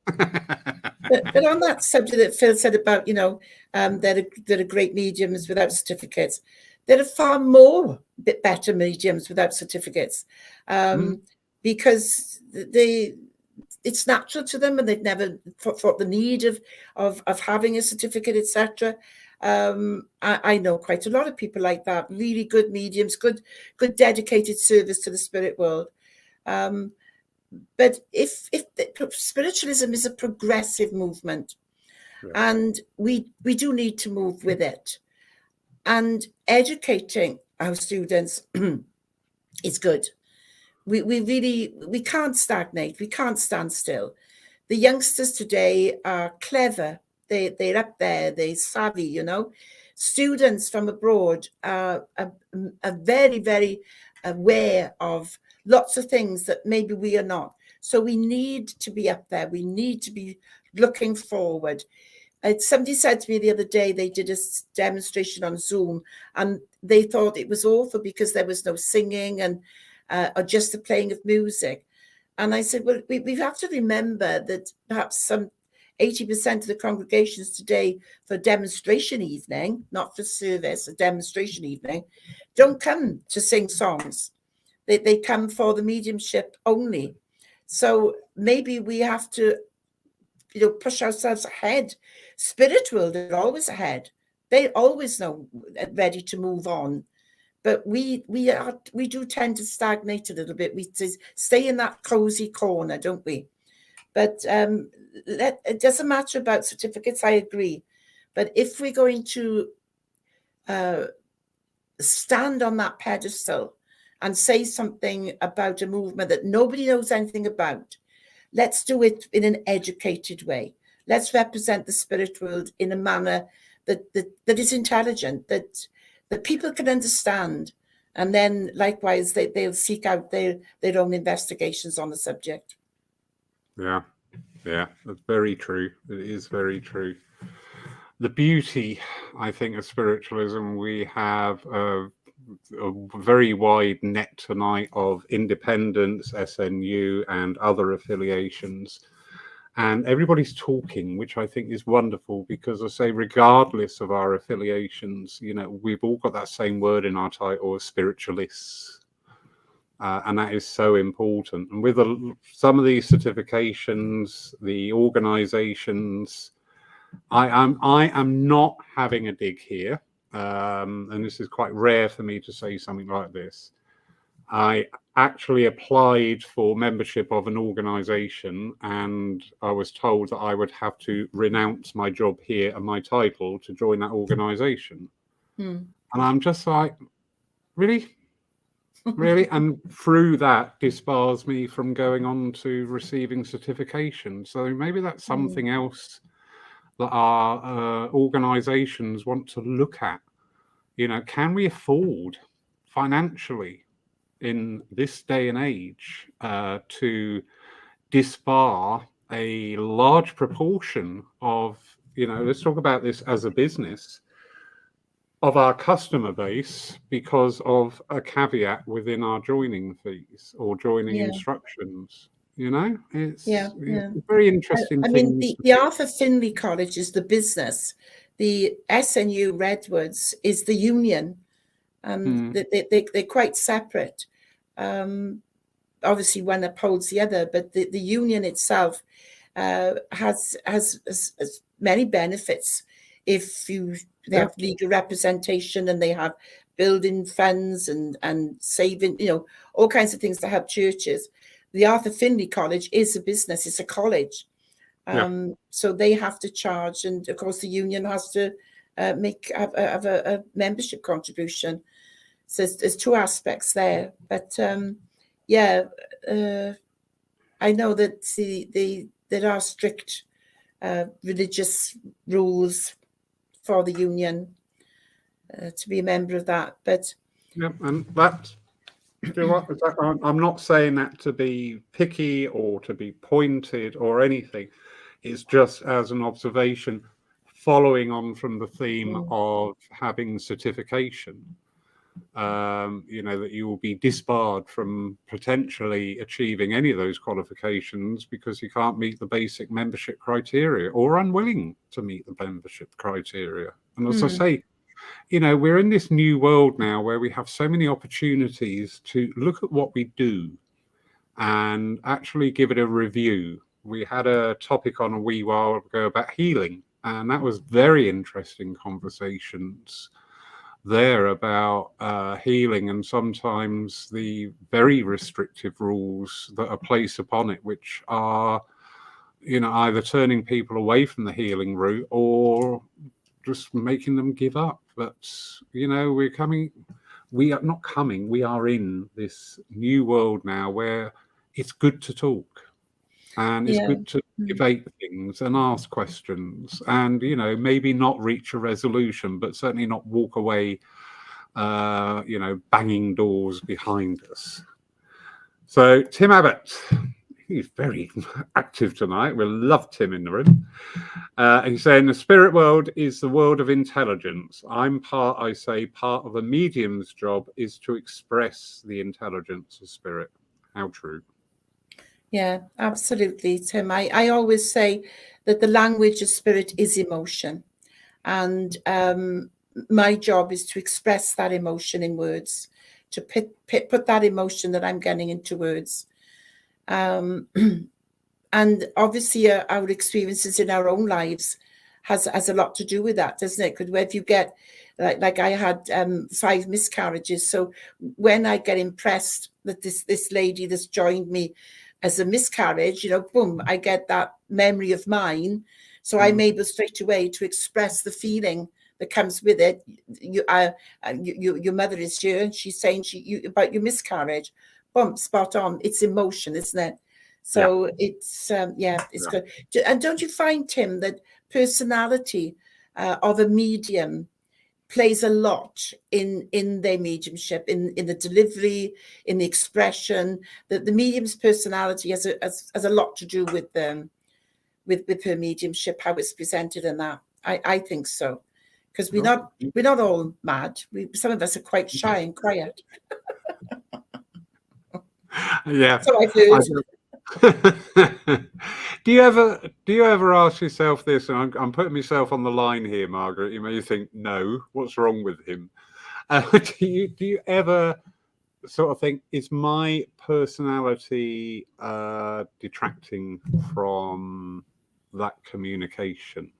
But on that subject that Phil said about, there are great mediums without certificates. There are far more better mediums without certificates, because it's natural to them, and they've never thought the need of having a certificate, etc. I know quite a lot of people like that, really good mediums, good dedicated service to the spirit world. But if spiritualism is a progressive movement, and we do need to move with it, and educating our students is good. We can't stagnate. We can't stand still. The youngsters today are clever. They're up there. They're savvy. Students from abroad are very, very aware of lots of things that maybe we are not. So we need to be up there. We need to be looking forward. Somebody said to me the other day, they did a demonstration on Zoom, and they thought it was awful because there was no singing and or just the playing of music. And I said, well, we have to remember that perhaps some 80% of the congregations today for demonstration evening, not for service, a demonstration evening, don't come to sing songs. They come for the mediumship only. So maybe we have to, push ourselves ahead. Spirit world are always ahead. They always know, ready to move on. But we do tend to stagnate a little bit. We stay in that cozy corner, don't we? But it doesn't matter about certificates, I agree. But if we're going to stand on that pedestal and say something about a movement that nobody knows anything about, let's do it in an educated way. Let's represent the spirit world in a manner that is intelligent, that people can understand, and then likewise they'll seek out their own investigations on the subject. Yeah, that's very true. It is very true. The beauty, I think, of spiritualism, we have a very wide net tonight of independence, SNU, and other affiliations. And everybody's talking, which I think is wonderful, because I say, regardless of our affiliations, we've all got that same word in our title, spiritualists. And that is so important. And with some of these certifications, the organizations, I am not having a dig here. And this is quite rare for me to say something like this. I actually applied for membership of an organization, and I was told that I would have to renounce my job here and my title to join that organization. And I'm just like, really? Really? And through that, disbars me from going on to receiving certification. So maybe that's something else that our organizations want to look at. Can we afford financially in this day and age to disbar a large proportion of, let's talk about this as a business, of our customer base because of a caveat within our joining fees or joining instructions? It's very interesting. I mean, the Arthur Findlay College is the business. The SNU Redwoods is the union. They're quite separate. Obviously, one upholds the other, but the union itself has many benefits. If they have legal representation, and they have building funds and saving, all kinds of things to help churches. The Arthur Findlay College is a business; it's a college, so they have to charge, and of course the union has to have a membership contribution. So there's two aspects there, but I know that there are strict religious rules for the union to be a member of that, but and that's. I'm not saying that to be picky or to be pointed or anything. It's just as an observation, following on from the theme of having certification. That you will be disbarred from potentially achieving any of those qualifications because you can't meet the basic membership criteria or unwilling to meet the membership criteria. And as I say, we're in this new world now where we have so many opportunities to look at what we do and actually give it a review. We had a topic on a wee while ago about healing, and that was very interesting conversations there about healing, and sometimes the very restrictive rules that are placed upon it, which are, either turning people away from the healing route or just making them give up. But, we are not coming, we are in this new world now where it's good to talk. And it's good to debate things and ask questions and, maybe not reach a resolution, but certainly not walk away, banging doors behind us. So Tim Abbott, he's very active tonight. We love Tim in the room. He's saying the spirit world is the world of intelligence. Part of a medium's job is to express the intelligence of spirit. How true. Yeah, absolutely, Tim. I always say that the language of spirit is emotion. And my job is to express that emotion in words, to put that emotion that I'm getting into words. And obviously our experiences in our own lives has a lot to do with that, doesn't it? Because if you get, like I had 5 miscarriages. So when I get impressed that this lady that's joined me as a miscarriage, boom, I get that memory of mine. So I'm able straight away to express the feeling that comes with it. Your mother is here, and she's saying about your miscarriage. Boom, spot on. It's emotion, isn't it? So it's good. And don't you find, Tim, that personality of a medium plays a lot in their mediumship, in the delivery, in the expression. That the medium's personality has a lot to do with them, with her mediumship, how it's presented, and that I think so, because we're not all mad. Some of us are quite shy and quiet. Yeah. So I've heard. Do you ever ask yourself this? And I'm putting myself on the line here, Margaret. You may think, no, what's wrong with him? Do you ever sort of think, is my personality detracting from that communication?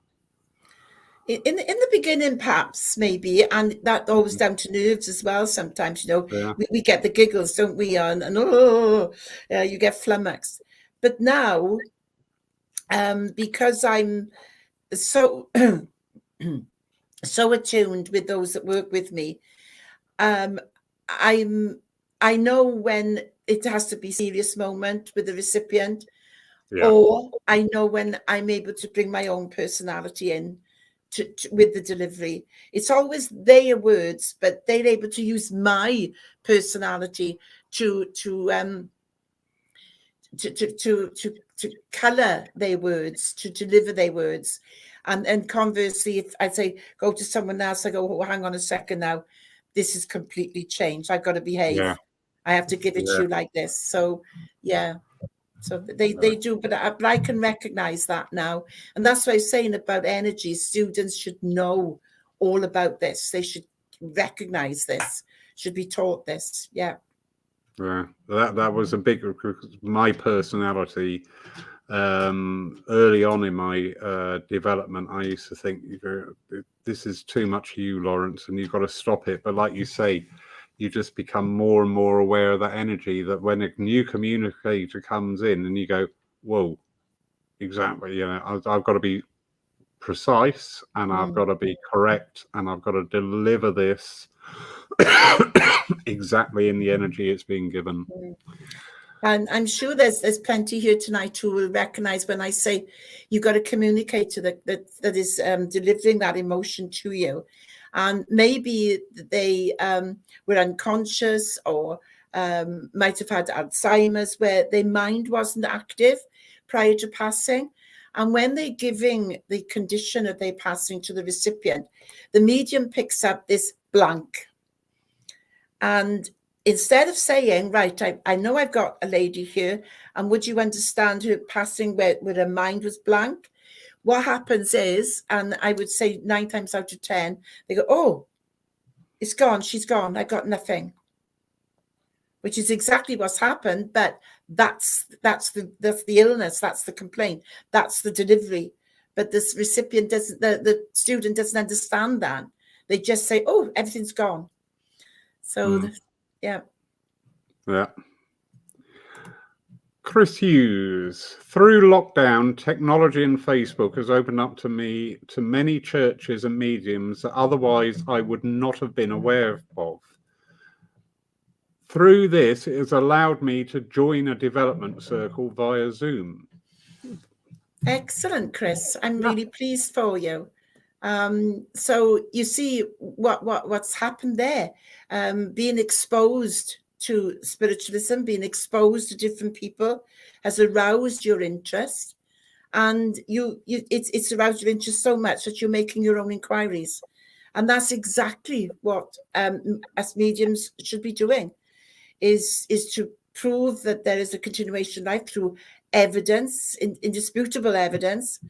In the beginning, perhaps, maybe, and that always down to nerves as well. Sometimes, Yeah. we get the giggles, don't we? And you get flummoxed. But now, because I'm so so attuned with those that work with me, I know when it has to be a serious moment with the recipient, or I know when I'm able to bring my own personality in with the delivery. It's always their words, but they're able to use my personality to color their words, to deliver their words. And conversely, if I say go to someone else, I go, oh, hang on a second now, this is completely changed. I've got to behave. Yeah. I have to give it to you like this. So yeah. So they do, but I can recognize that now. And that's what I was saying about energy. Students should know all about this. They should recognize this, should be taught this. Yeah. Yeah, that was a big, my personality. Early on in my development, I used to think, this is too much you, Lawrence, and you've got to stop it. But like you say, you just become more and more aware of that energy, that when a new communicator comes in and you go, whoa, exactly, I've got to be precise, and I've got to be correct, and I've got to deliver this exactly in the energy it's being given. And I'm sure there's plenty here tonight who will recognize when I say you've got to communicate to that is delivering that emotion to you. And maybe they were unconscious, or might have had Alzheimer's, where their mind wasn't active prior to passing. And when they're giving the condition of their passing to the recipient, the medium picks up this blank. And instead of saying, right, I know I've got a lady here, and would you understand her passing where her mind was blank? What happens is, and I would say 9 times out of 10, they go, oh, it's gone, she's gone, I got nothing. Which is exactly what's happened, but that's the illness, that's the complaint, that's the delivery. But this recipient doesn't, the student doesn't understand that. They just say, oh, everything's gone. So, yeah. Chris Hughes, through lockdown, technology and Facebook has opened up to me to many churches and mediums that otherwise I would not have been aware of. Through this, it has allowed me to join a development circle via Zoom. Excellent, Chris. I'm really pleased for you. So you see what's happened there, being exposed to spiritualism, being exposed to different people has aroused your interest, and it's aroused your interest so much that you're making your own inquiries. And that's exactly what us mediums should be doing, is to prove that there is a continuation life through evidence, indisputable evidence,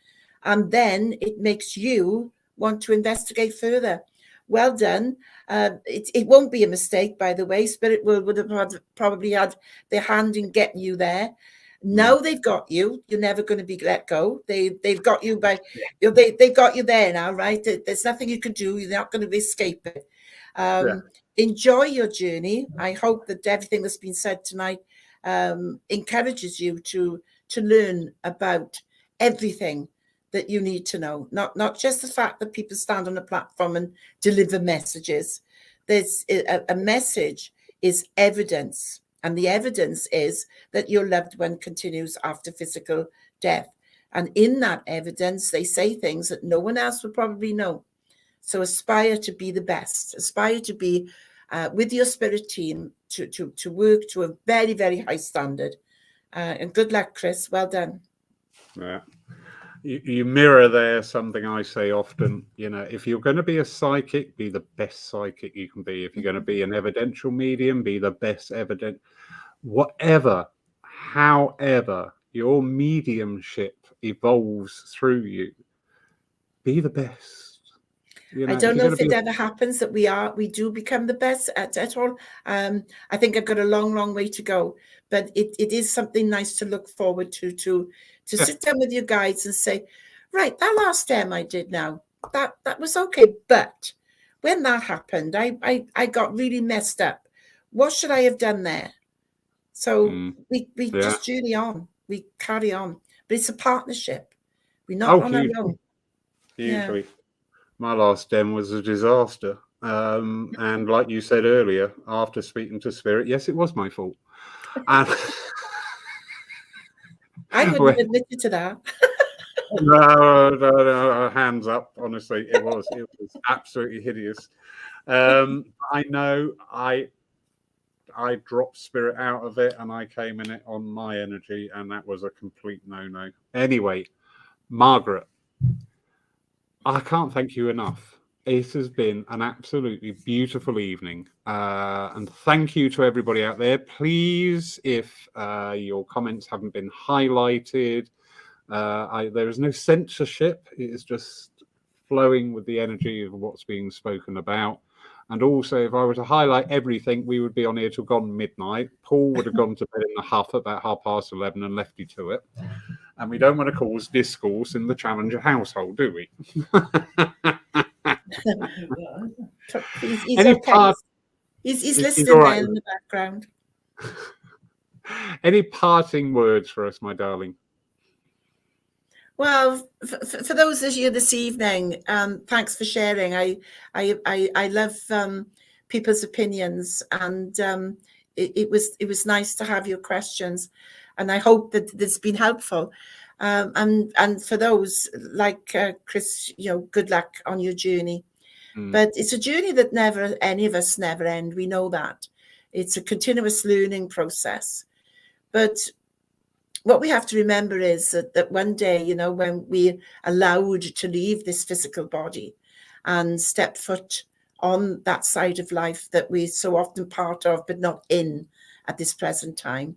and then it makes you want to investigate further. Well done. It won't be a mistake, by the way. Spirit would have probably had their hand in getting you there. Now they've got you. You're never going to be let go. They've got you by, they've got you there now, right? There's nothing you can do. You're not going to escape it. Enjoy your journey. I hope that everything that's been said tonight encourages you to learn about everything that you need to know, not just the fact that people stand on a platform and deliver messages. There's a message is evidence, and the evidence is that your loved one continues after physical death. And in that evidence, they say things that no one else would probably know. So aspire to be the best. Aspire to be with your spirit team to work to a very, very high standard. And good luck, Chris. Well done. Yeah. You mirror there something I say often. You know, if you're going to be a psychic, be the best psychic you can be. If you're going to be an evidential medium, be the best evident. Whatever, however your mediumship evolves through you, be the best. You know, I don't know if it ever happens that we do become the best at all. I think I've got a long, long way to go, but it is something nice to look forward to sit down with your guides and say, right, that last stem I did now, that was okay. But when that happened, I got really messed up. What should I have done there? So we just journey on, we carry on, but it's a partnership. We're not on our own. Hugely. Yeah. My last den was a disaster. And like you said earlier, after speaking to Spirit, yes, it was my fault. And I wouldn't admit you to that. No, hands up. Honestly, it was absolutely hideous. I know I dropped Spirit out of it and I came in it on my energy, and that was a complete no-no. Anyway, Margaret, I can't thank you enough. It has been an absolutely beautiful evening. And thank you to everybody out there. Please, if your comments haven't been highlighted, there is no censorship. It is just flowing with the energy of what's being spoken about. And also, if I were to highlight everything, we would be on here till gone midnight. Paul would have gone to bed in a huff about 11:30 and left you to it. And we don't want to cause discourse in the Challenger household, do we? He's okay. He's listening there in the background. Any parting words for us, my darling? Well, for those of you this evening, thanks for sharing. I love people's opinions, and it was nice to have your questions, and I hope that it's been helpful. And for those like Chris, good luck on your journey. But it's a journey that any of us never end. We know that it's a continuous learning process. But what we have to remember is that one day, when we're allowed to leave this physical body and step foot on that side of life that we're so often part of, but not in at this present time,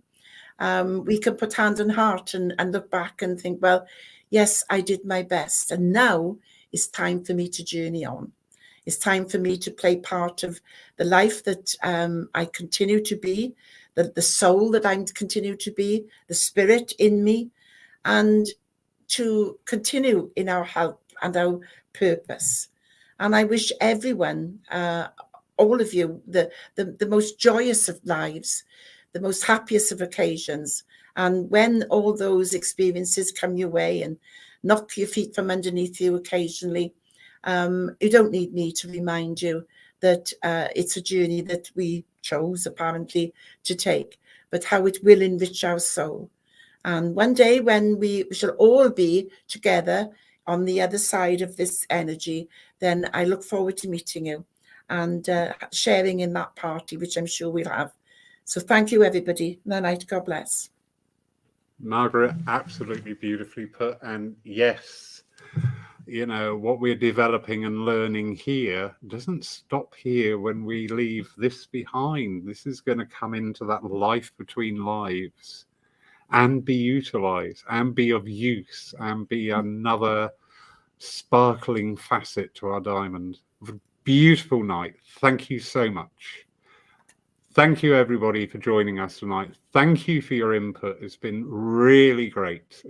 we can put hand on heart and look back and think, well, yes, I did my best. And now it's time for me to journey on. It's time for me to play part of the life that I continue to be, the soul that I continue to be, the spirit in me, and to continue in our help and our purpose. And I wish everyone, all of you, the most joyous of lives, the most happiest of occasions. And when all those experiences come your way and knock your feet from underneath you occasionally, you don't need me to remind you that it's a journey that we chose apparently to take, but how it will enrich our soul. And one day when we shall all be together on the other side of this energy, then I look forward to meeting you and sharing in that party, which I'm sure we'll have. So thank you, everybody. Good night. God bless. Margaret, absolutely beautifully put. And yes, what we're developing and learning here doesn't stop here when we leave this behind. This is going to come into that life between lives and be utilized and be of use and be another sparkling facet to our diamond. Beautiful night. Thank you so much. Thank you, everybody, for joining us tonight. Thank you for your input. It's been really great.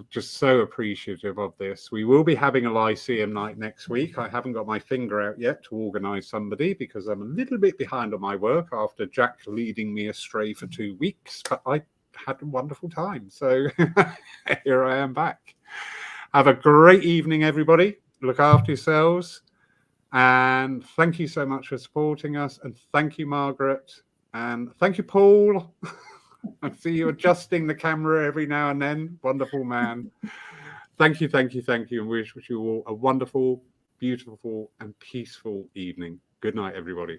Just so appreciative of this. We will be having a Lyceum night next week. I haven't got my finger out yet to organise somebody because I'm a little bit behind on my work after Jack leading me astray for 2 weeks, but I had a wonderful time. So here I am back. Have a great evening, everybody. Look after yourselves. And thank you so much for supporting us. And thank you, Margaret. And thank you, Paul. I see you adjusting the camera every now and then. Wonderful man. Thank you, thank you, thank you. And wish you all a wonderful, beautiful, and peaceful evening. Good night, everybody.